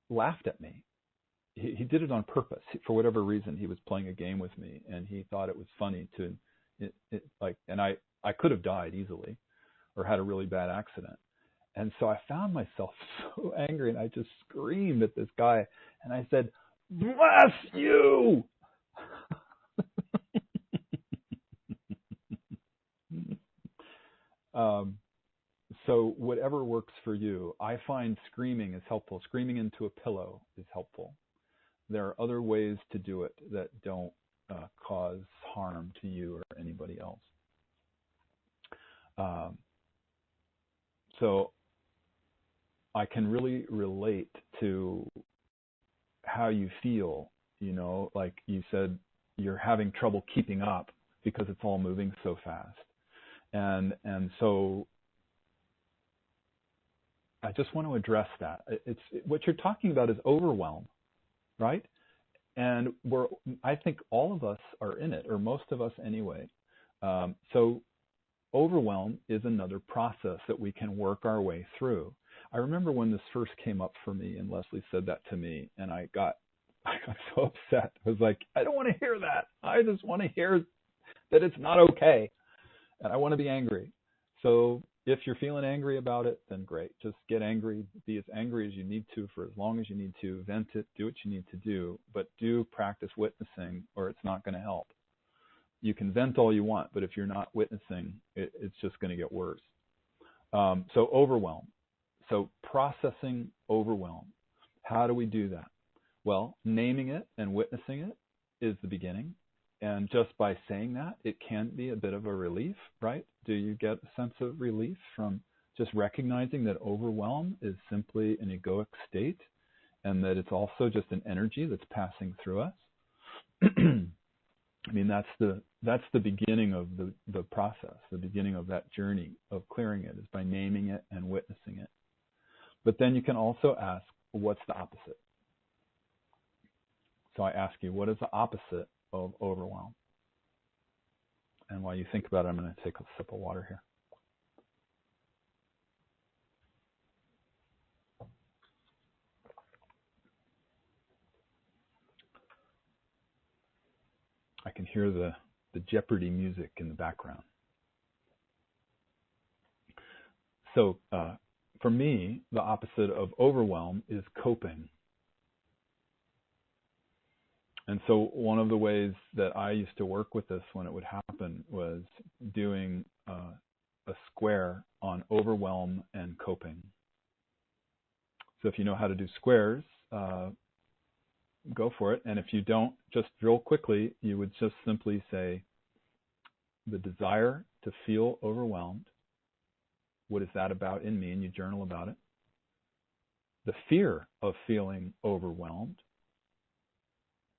laughed at me. He did it on purpose. For whatever reason, he was playing a game with me, and he thought it was funny and I could have died easily or had a really bad accident. And so I found myself so angry, and I just screamed at this guy, and I said, "Bless you!" So whatever works for you. I find screaming is helpful. Screaming into a pillow is helpful. There are other ways to do it that don't cause harm to you or anybody else. So I can really relate to how you feel, like you said, you're having trouble keeping up because it's all moving so fast. And so I just want to address that. What you're talking about is overwhelm, right? And I think all of us are in it, or most of us anyway. So overwhelm is another process that we can work our way through. I remember when this first came up for me, and Leslie said that to me, and I got so upset. I was like, I don't want to hear that. I just want to hear that it's not okay, and I want to be angry. So if you're feeling angry about it, then great. Just get angry. Be as angry as you need to for as long as you need to. Vent it. Do what you need to do. But do practice witnessing, or it's not going to help. You can vent all you want, but if you're not witnessing, it's just going to get worse. So overwhelm. So processing overwhelm. How do we do that? Well, naming it and witnessing it is the beginning. And just by saying that, it can be a bit of a relief, right? Do you get a sense of relief from just recognizing that overwhelm is simply an egoic state, and that it's also just an energy that's passing through us? I mean, that's the beginning of the process. The beginning of that journey of clearing it is by naming it and witnessing it. But then you can also ask, what's the opposite? So I ask you, what is the opposite of overwhelm? And while you think about it, I'm going to take a sip of water here. I can hear the Jeopardy music in the background. So for me, the opposite of overwhelm is coping. And so one of the ways that I used to work with this when it would happen was doing a square on overwhelm and coping. So if you know how to do squares, go for it. And if you don't, just real quickly, you would just simply say, the desire to feel overwhelmed, what is that about in me? And you journal about it. The fear of feeling overwhelmed,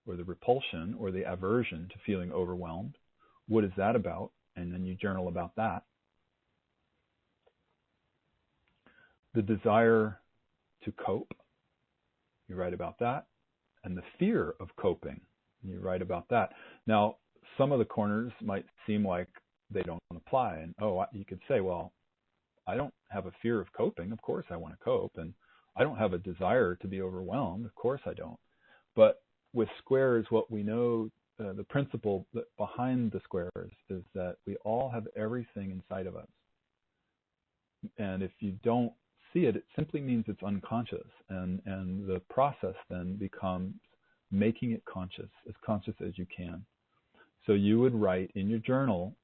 or the repulsion or the aversion to feeling overwhelmed, what is that about? And then you journal about that. The desire to cope, you write about that. And the fear of coping, you write about that. Now, some of the corners might seem like they don't apply. And you could say, well, I don't have a fear of coping. Of course I want to cope. And I don't have a desire to be overwhelmed. Of course I don't. But with squares, what we know, the principle behind the squares is that we all have everything inside of us. And if you don't see it, it simply means it's unconscious. And the process then becomes making it conscious as you can. So you would write in your journal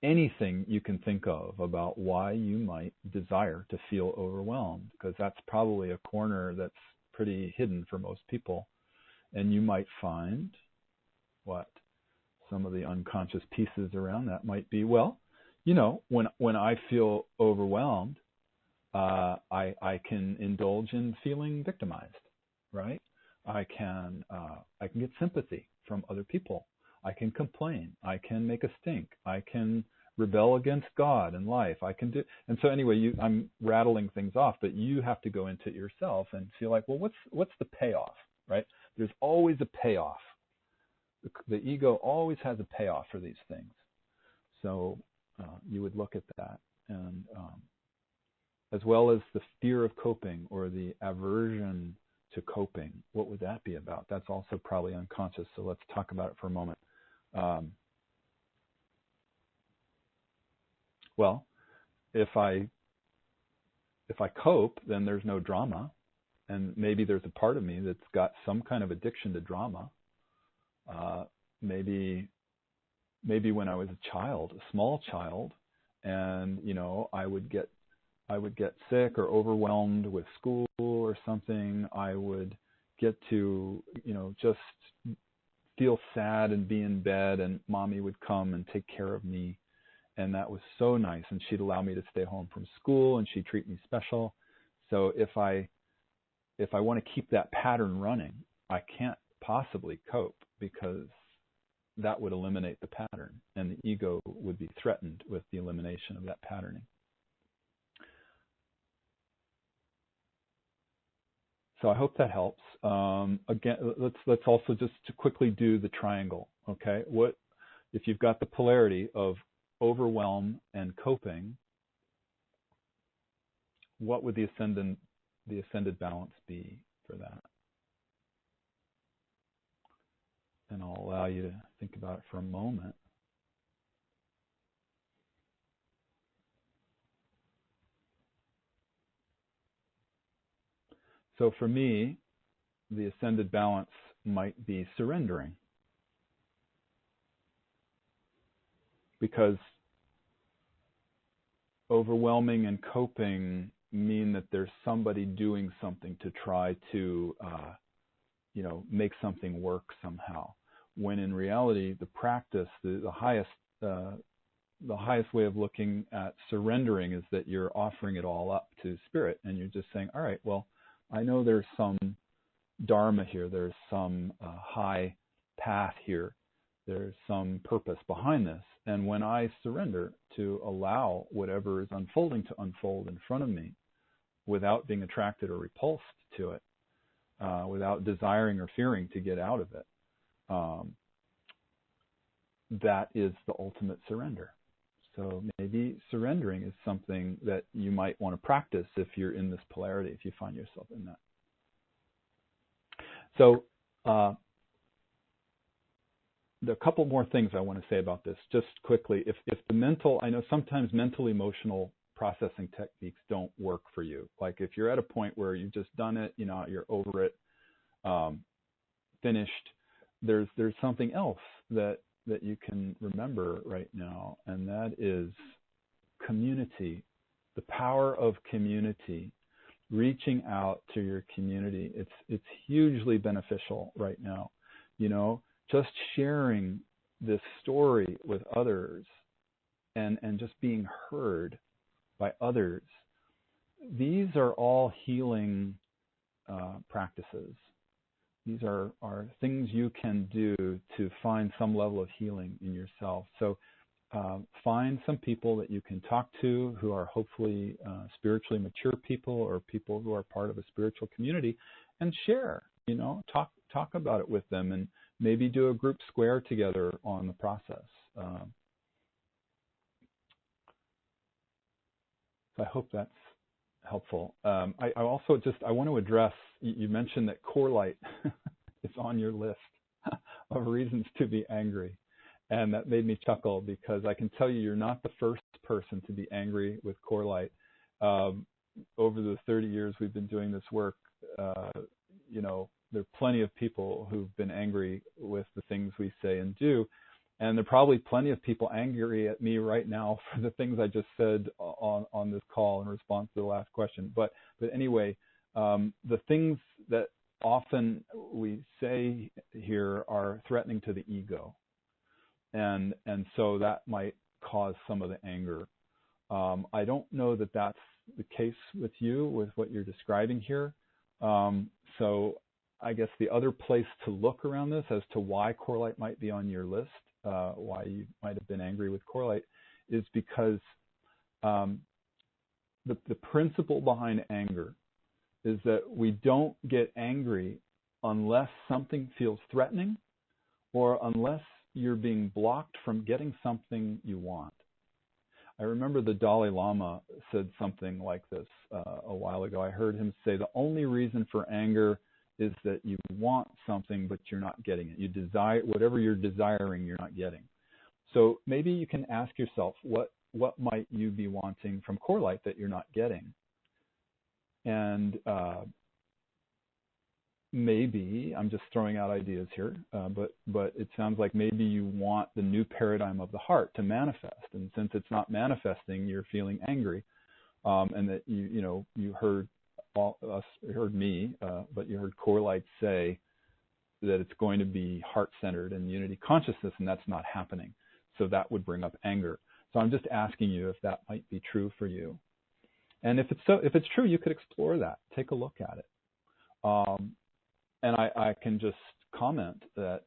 anything you can think of about why you might desire to feel overwhelmed, because that's probably a corner that's pretty hidden for most people. And you might find what some of the unconscious pieces around that might be. Well, you know, when I feel overwhelmed, I can indulge in feeling victimized, right? I can get sympathy from other people. I can complain. I can make a stink. I can rebel against God and life. I can do, and so anyway, I'm rattling things off, but you have to go into it yourself and feel like, well, what's the payoff, right? There's always a payoff. The ego always has a payoff for these things. So you would look at that, and as well as the fear of coping or the aversion to coping. What would that be about? That's also probably unconscious. So let's talk about it for a moment. Well, if I cope, then there's no drama, and maybe there's a part of me that's got some kind of addiction to drama. Maybe when I was a child, a small child, and I would get sick or overwhelmed with school or something. I would get to just feel sad and be in bed, and mommy would come and take care of me. And that was so nice. And she'd allow me to stay home from school, and she'd treat me special. So if I want to keep that pattern running, I can't possibly cope, because that would eliminate the pattern, and the ego would be threatened with the elimination of that patterning. So I hope that helps. Again, let's also just to quickly do the triangle. Okay, what if you've got the polarity of overwhelm and coping? What would the ascended balance be for that? And I'll allow you to think about it for a moment. So for me, the ascended balance might be surrendering, because overwhelming and coping mean that there's somebody doing something to try to make something work somehow, when in reality the practice, the highest way of looking at surrendering is that you're offering it all up to spirit, and you're just saying, all right, well, I know there's some dharma here, there's some high path here, there's some purpose behind this, and when I surrender to allow whatever is unfolding to unfold in front of me, without being attracted or repulsed to it, without desiring or fearing to get out of it. That is the ultimate surrender. So maybe surrendering is something that you might want to practice if you're in this polarity, if you find yourself in that. So there are a couple more things I want to say about this, just quickly. If the mental, I know sometimes mental emotional processing techniques don't work for you. Like if you're at a point where you've just done it, you're over it, finished, there's something else that you can remember right now, and that is community, the power of community, reaching out to your community. It's hugely beneficial right now. Just sharing this story with others and just being heard by others. These are all healing practices. These are things you can do to find some level of healing in yourself. So find some people that you can talk to who are hopefully spiritually mature people or people who are part of a spiritual community, and share, talk about it with them, and maybe do a group square together on the process. So I hope that's helpful. I also I want to address, you mentioned that CoreLight is on your list of reasons to be angry. And that made me chuckle, because I can tell you're not the first person to be angry with CoreLight. Over the 30 years we've been doing this work, there are plenty of people who've been angry with the things we say and do. And there are probably plenty of people angry at me right now for the things I just said on this call in response to the last question. But anyway, the things that often we say here are threatening to the ego. And so that might cause some of the anger. I don't know that that's the case with you, with what you're describing here. So I guess the other place to look around this as to why CoreLight might be on your list, why you might have been angry with CoreLight, is because the principle behind anger is that we don't get angry unless something feels threatening or unless you're being blocked from getting something you want. I remember the Dalai Lama said something like this a while ago. I heard him say the only reason for anger is that you want something but you're not getting it. You desire whatever you're desiring, you're not getting. So maybe you can ask yourself, what might you be wanting from CoreLight that you're not getting? And maybe, I'm just throwing out ideas here, but it sounds like maybe you want the new paradigm of the heart to manifest. And since it's not manifesting, you're feeling angry. And that you heard me, but you heard CoreLight say that it's going to be heart-centered and unity consciousness, and that's not happening. So that would bring up anger. So I'm just asking you if that might be true for you. And if it's true, you could explore that. Take a look at it. And I can just comment that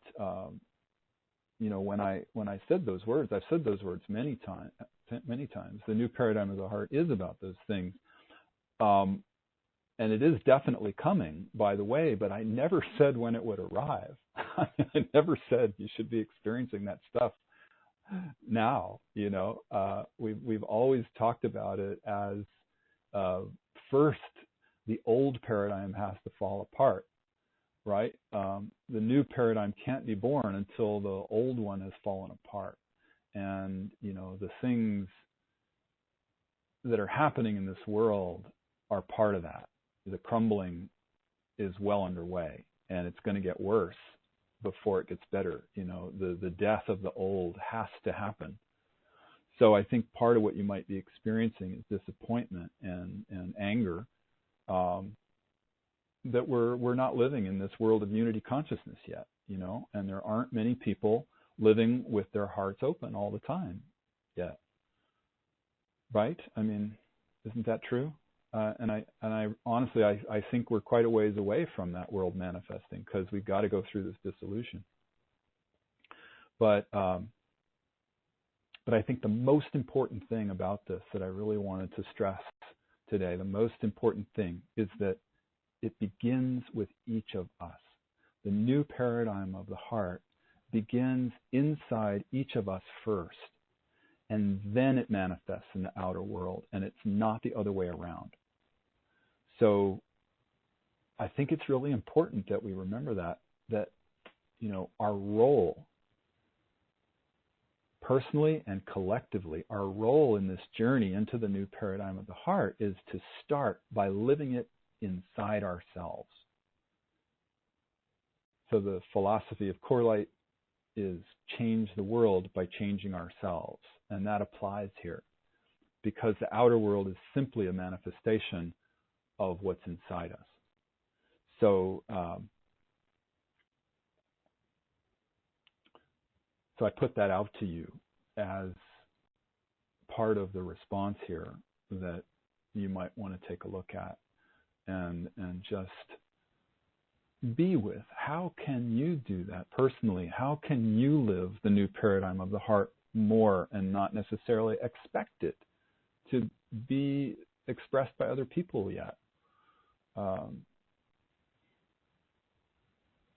when I said those words, I've said those words many times. The new paradigm of the heart is about those things, and it is definitely coming, by the way. But I never said when it would arrive. I never said you should be experiencing that stuff now. We've always talked about it as first the old paradigm has to fall apart. Right? The new paradigm can't be born until the old one has fallen apart. And, the things that are happening in this world are part of that. The crumbling is well underway, and it's going to get worse before it gets better. The death of the old has to happen. So I think part of what you might be experiencing is disappointment and anger, that we're not living in this world of unity consciousness yet, and there aren't many people living with their hearts open all the time yet. Right? I mean, isn't that true? And I honestly, I think we're quite a ways away from that world manifesting, because we've got to go through this dissolution. But I think the most important thing about this that I really wanted to stress today, the most important thing is that it begins with each of us. The new paradigm of the heart begins inside each of us first, and then it manifests in the outer world, and it's not the other way around. So I think it's really important that we remember that our role, personally and collectively, our role in this journey into the new paradigm of the heart is to start by living it inside ourselves. So the philosophy of CoreLight is change the world by changing ourselves. And that applies here because the outer world is simply a manifestation of what's inside us. So, so I put that out to you as part of the response here that you might want to take a look at and just be with. How can you do that personally? How can you live the new paradigm of the heart more and not necessarily expect it to be expressed by other people yet?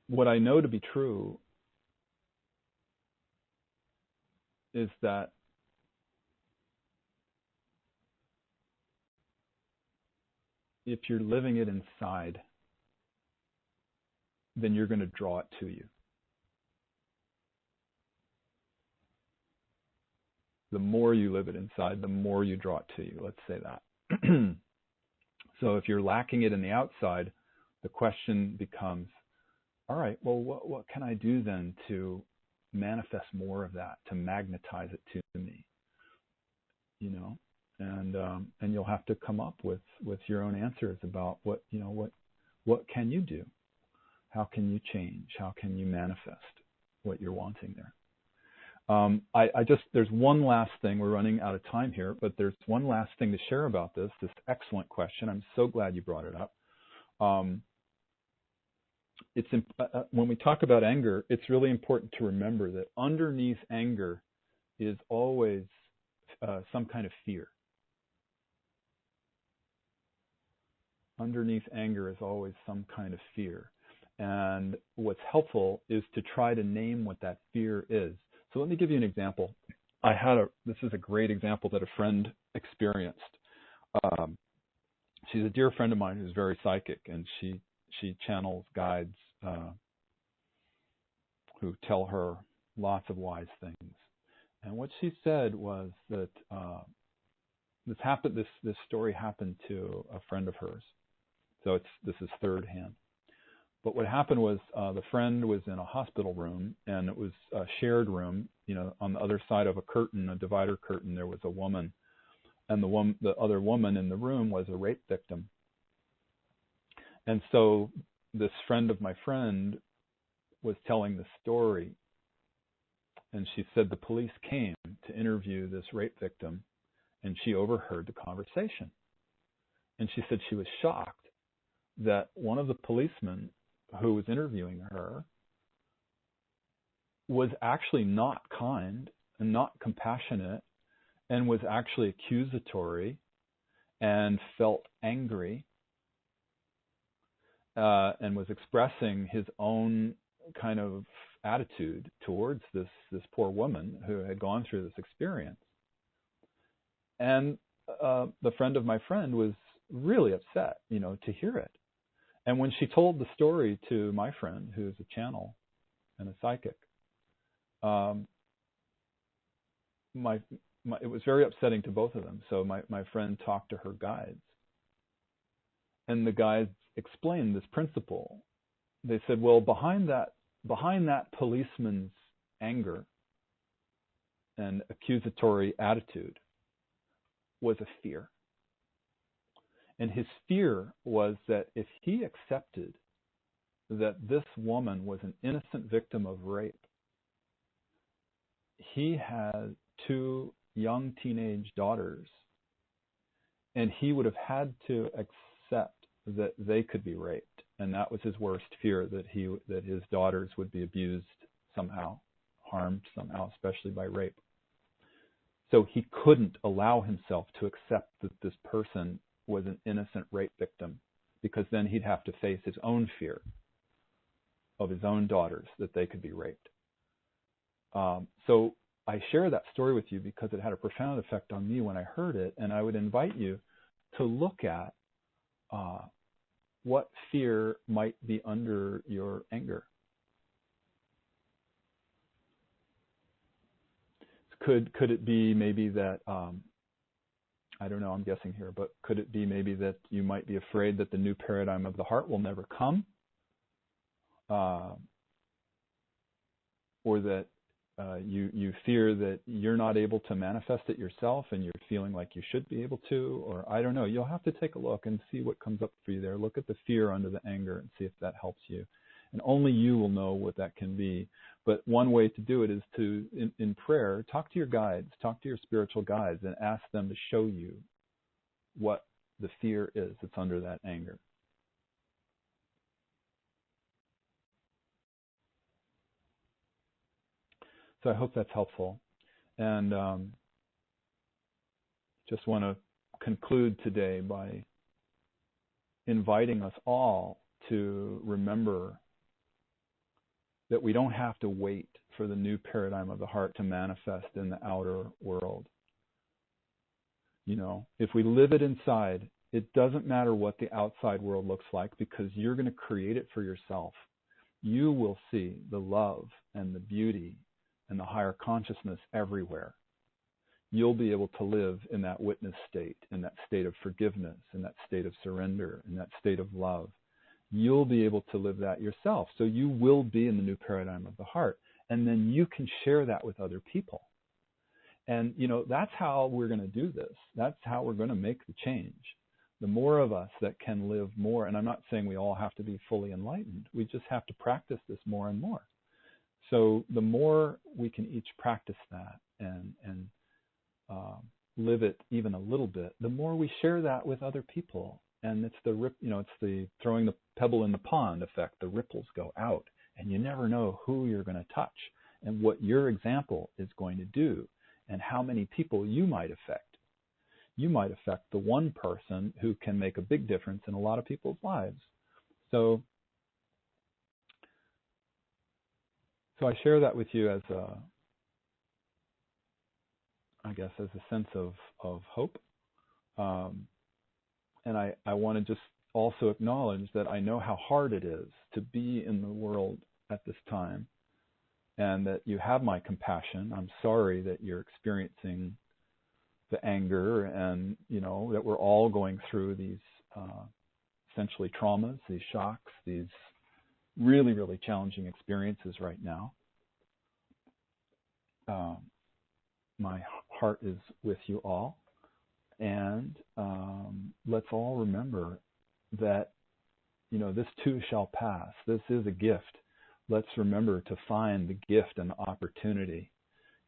What I know to be true is that if you're living it inside, then you're going to draw it to you. The more you live it inside, the more you draw it to you. Let's say that. So if you're lacking it in the outside, the question becomes, all right, well, what can I do then to manifest more of that, to magnetize it to me? And you'll have to come up with your own answers about what can you do? How can you change? How can you manifest what you're wanting there? There's one last thing. We're running out of time here, but there's one last thing to share about this excellent question. I'm so glad you brought it up. When we talk about anger, it's really important to remember that underneath anger is always some kind of fear. Underneath anger is always some kind of fear. And what's helpful is to try to name what that fear is. So let me give you an example. This is a great example that a friend experienced. She's a dear friend of mine who's very psychic, and she channels guides who tell her lots of wise things. And what she said was that this story happened to a friend of hers. So this is third hand. But what happened was the friend was in a hospital room, and it was a shared room. On the other side of a curtain, a divider curtain, there was a woman, and the other woman in the room was a rape victim. And so this friend of my friend was telling the story, and she said the police came to interview this rape victim, and she overheard the conversation. And she said she was shocked that one of the policemen who was interviewing her was actually not kind and not compassionate, and was actually accusatory and felt angry and was expressing his own kind of attitude towards this poor woman who had gone through this experience. And the friend of my friend was really upset, to hear it. And when she told the story to my friend, who's a channel and a psychic, it was very upsetting to both of them. So my friend talked to her guides, and the guides explained this principle. They said, well, behind that policeman's anger and accusatory attitude was a fear. And his fear was that if he accepted that this woman was an innocent victim of rape, he had 2 young teenage daughters, and he would have had to accept that they could be raped. And that was his worst fear, that his daughters would be abused somehow, harmed somehow, especially by rape. So he couldn't allow himself to accept that this person was an innocent rape victim, because then he'd have to face his own fear of his own daughters, that they could be raped. So I share that story with you because it had a profound effect on me when I heard it, and I would invite you to look at what fear might be under your anger. Could it be maybe that, I don't know, I'm guessing here, but could it be maybe that you might be afraid that the new paradigm of the heart will never come? Or that you fear that you're not able to manifest it yourself and you're feeling like you should be able to, or I don't know. You'll have to take a look and see what comes up for you there. Look at the fear under the anger and see if that helps you. And only you will know what that can be. But one way to do it is to, in prayer, talk to your guides, talk to your spiritual guides, and ask them to show you what the fear is that's under that anger. So I hope that's helpful. And just want to conclude today by inviting us all to remember that we don't have to wait for the new paradigm of the heart to manifest in the outer world. You know, if we live it inside, it doesn't matter what the outside world looks like, because you're going to create it for yourself. You will see the love and the beauty and the higher consciousness everywhere. You'll be able to live in that witness state, in that state of forgiveness, in that state of surrender, in that state of love. You'll be able to live that yourself. So you will be in the new paradigm of the heart. And then you can share that with other people. And, you know, that's how we're going to do this. That's how we're going to make the change. The more of us that can live more, and I'm not saying we all have to be fully enlightened. We just have to practice this more and more. So the more we can each practice that and live it even a little bit, the more we share that with other people. And it's it's the throwing the pebble in the pond effect. The ripples go out, and you never know who you're going to touch and what your example is going to do and how many people you might affect. You might affect the one person who can make a big difference in a lot of people's lives. So I share that with you as a sense of hope. And I want to just also acknowledge that I know how hard it is to be in the world at this time, and that you have my compassion. I'm sorry that you're experiencing the anger, and, you know, that we're all going through these essentially traumas, these shocks, these really, really challenging experiences right now. My heart is with you all. And let's all remember that, you know, this too shall pass. This is a gift. Let's remember to find the gift and the opportunity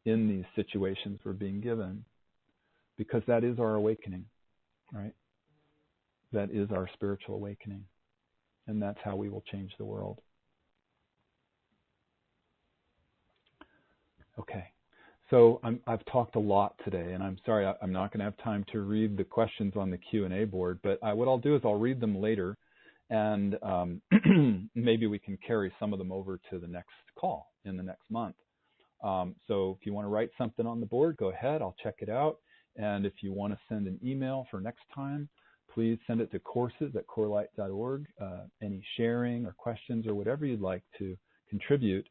in these situations we're being given, because that is our awakening, right? That is our spiritual awakening. And that's how we will change the world. Okay. So I've talked a lot today, and I'm sorry I'm not going to have time to read the questions on the Q&A board, but what I'll do is I'll read them later, and maybe we can carry some of them over to the next call in the next month. So if you want to write something on the board, go ahead. I'll check it out. And if you want to send an email for next time, please send it to courses@corelight.org. Any sharing or questions or whatever you'd like to contribute.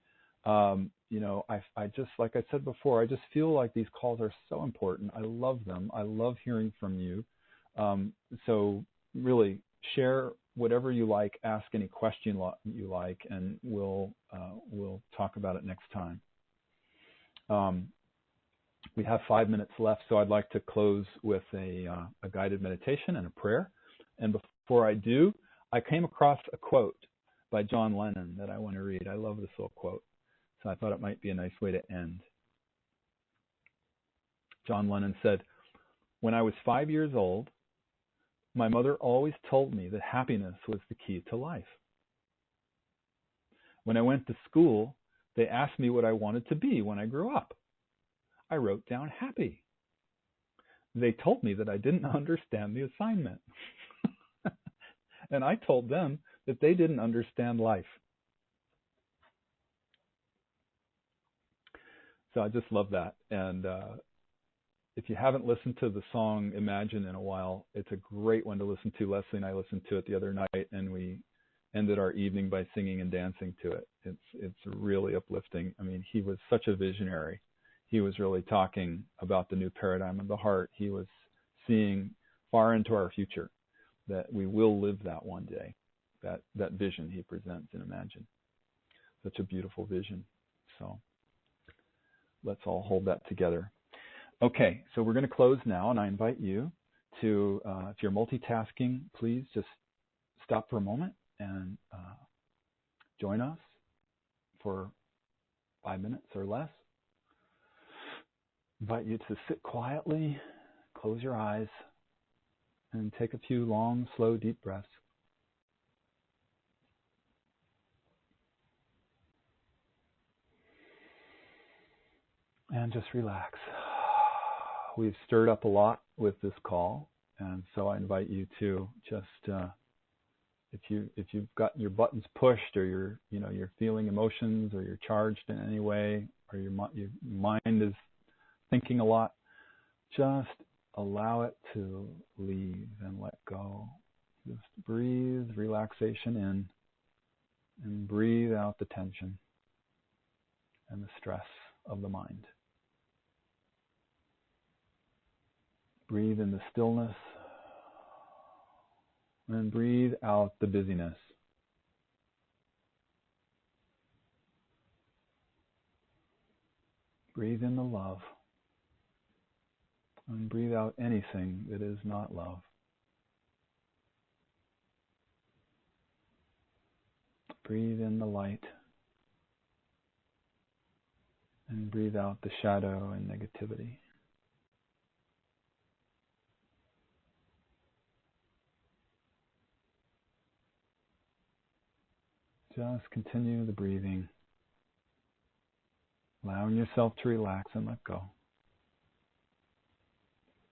You know, I just, like I said before, I just feel like these calls are so important. I love them. I love hearing from you. So really share whatever you like, ask any question you like, and we'll talk about it next time. We have 5 minutes left, so I'd like to close with a guided meditation and a prayer. And before I do, I came across a quote by John Lennon that I want to read. I love this little quote. So I thought it might be a nice way to end. John Lennon said, "When I was 5 years old, my mother always told me that happiness was the key to life. When I went to school, they asked me what I wanted to be when I grew up. I wrote down happy. they told me that I didn't understand the assignment. And I told them that they didn't understand life. So I just love that. And if you haven't listened to the song Imagine in a while, it's a great one to listen to. Leslie and I listened to it the other night, and we ended our evening by singing and dancing to it. It's really uplifting. I mean, he was such a visionary. He was really talking about the new paradigm of the heart. He was seeing far into our future, that we will live that one day, that vision he presents in Imagine. Such a beautiful vision. So let's all hold that together. Okay, so we're going to close now, and I invite you to, if you're multitasking, please just stop for a moment and join us for 5 minutes or less. Invite you to sit quietly, close your eyes, and take a few long, slow, deep breaths. And just relax. We've stirred up a lot with this call, and so I invite you to just, if you've got your buttons pushed, or you're feeling emotions, or you're charged in any way, or your mind is thinking a lot, just allow it to leave and let go. Just breathe relaxation in, and breathe out the tension and the stress of the mind. Breathe in the stillness, and breathe out the busyness. Breathe in the love, and breathe out anything that is not love. Breathe in the light, and breathe out the shadow and negativity. Just continue the breathing, allowing yourself to relax and let go.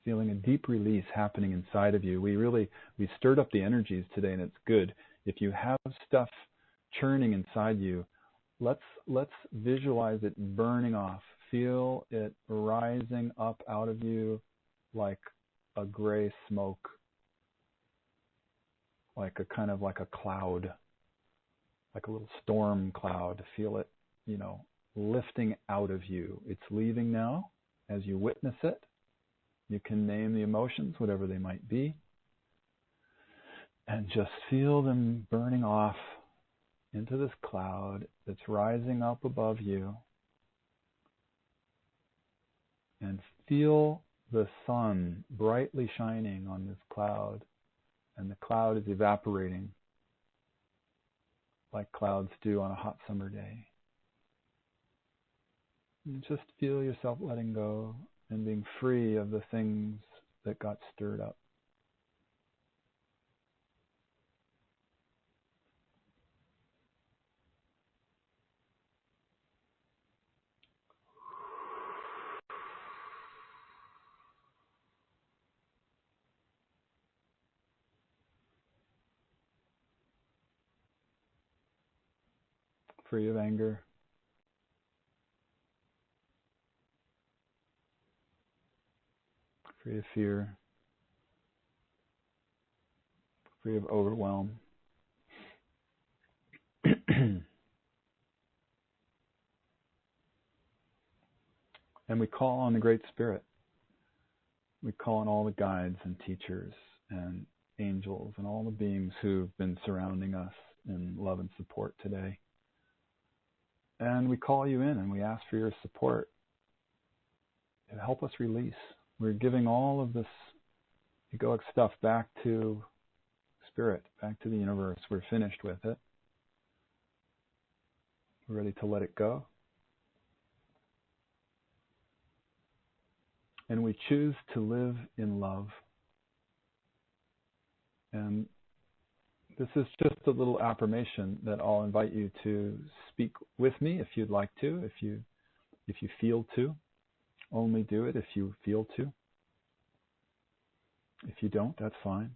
Feeling a deep release happening inside of you. We stirred up the energies today, and it's good. If you have stuff churning inside you, let's visualize it burning off. Feel it rising up out of you like a gray smoke, like a kind of like a cloud, like a little storm cloud. Feel it, lifting out of you. It's leaving now. As you witness it, you can name the emotions, whatever they might be, and just feel them burning off into this cloud that's rising up above you. And feel the sun brightly shining on this cloud, and the cloud is evaporating like clouds do on a hot summer day. And just feel yourself letting go and being free of the things that got stirred up. Free of anger. Free of fear. Free of overwhelm. And we call on the Great Spirit. We call on all the guides and teachers and angels and all the beings who've been surrounding us in love and support today. And we call you in, and we ask for your support to help us release. We're giving all of this egoic stuff back to Spirit, back to the universe. We're finished with it. We're ready to let it go. And we choose to live in love. And this is just a little affirmation that I'll invite you to speak with me if you'd like to, if you feel to. Only do it if you feel to. If you don't, that's fine.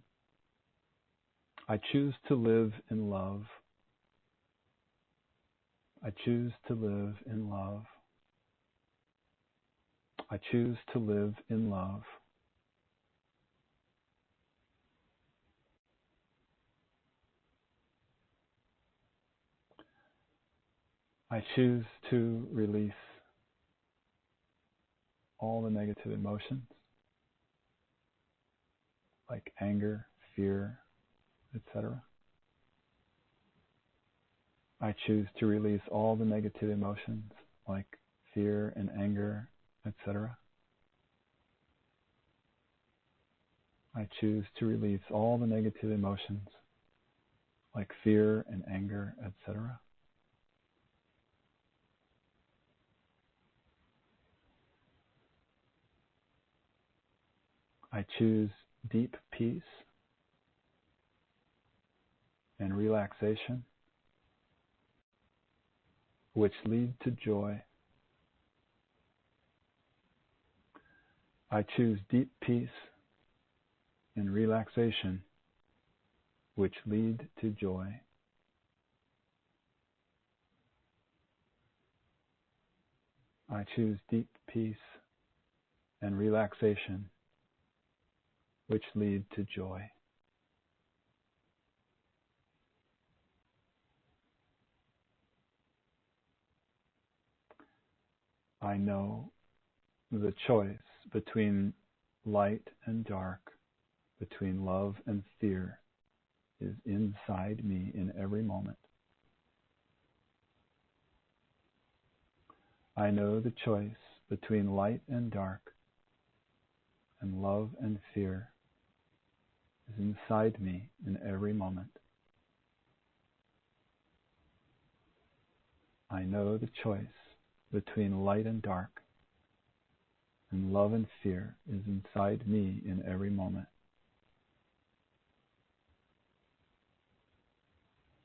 I choose to live in love. I choose to live in love. I choose to live in love. I choose to release all the negative emotions like anger, fear, etc. I choose to release all the negative emotions like fear and anger, etc. I choose to release all the negative emotions like fear and anger, etc. I choose deep peace and relaxation, which lead to joy. I choose deep peace and relaxation, which lead to joy. I choose deep peace and relaxation, which lead to joy. I know the choice between light and dark, between love and fear, is inside me in every moment. I know the choice between light and dark, and love and fear is inside me in every moment. I know the choice between light and dark, and love and fear is inside me in every moment.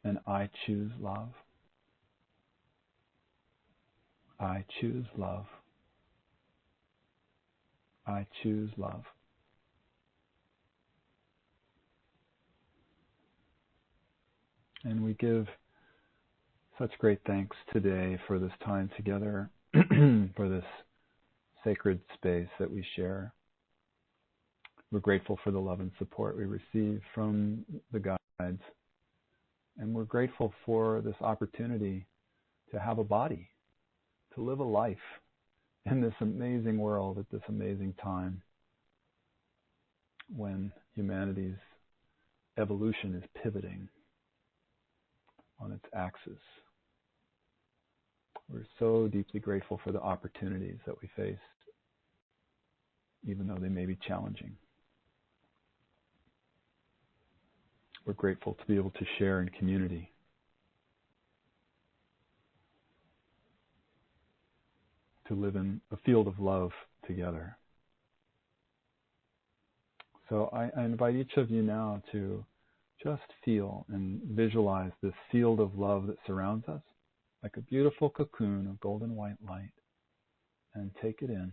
And I choose love. I choose love. I choose love. And we give such great thanks today for this time together, for this sacred space that we share. We're grateful for the love and support we receive from the guides. And we're grateful for this opportunity to have a body, to live a life in this amazing world at this amazing time when humanity's evolution is pivoting on its axis. We're so deeply grateful for the opportunities that we face, even though they may be challenging. We're grateful to be able to share in community. To live in a field of love together. So I invite each of you now to just feel and visualize this field of love that surrounds us, like a beautiful cocoon of golden white light, and take it in.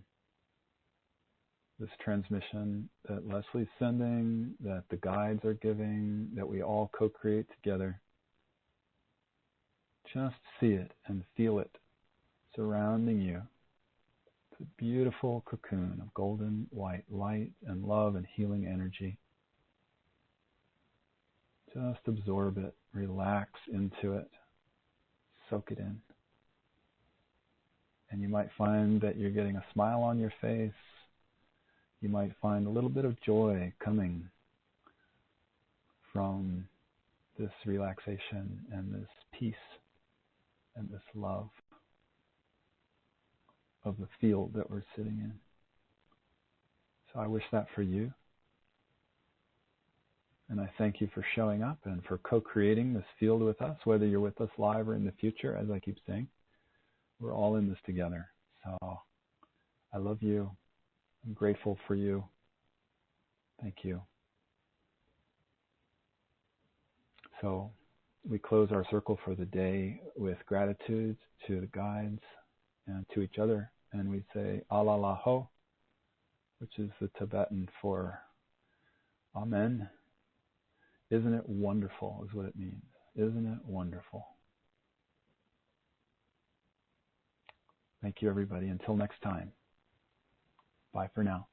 This transmission that Leslie's sending, that the guides are giving, that we all co-create together. Just see it and feel it surrounding you. It's a beautiful cocoon of golden white light and love and healing energy. Just absorb it, relax into it, soak it in. And you might find that you're getting a smile on your face. You might find a little bit of joy coming from this relaxation and this peace and this love of the field that we're sitting in. So I wish that for you. And I thank you for showing up and for co-creating this field with us, whether you're with us live or in the future, as I keep saying. We're all in this together. So I love you. I'm grateful for you. Thank you. So we close our circle for the day with gratitude to the guides and to each other. And we say Alalaho, which is the Tibetan for Amen. Isn't it wonderful is what it means. Isn't it wonderful? Thank you, everybody. Until next time. Bye for now.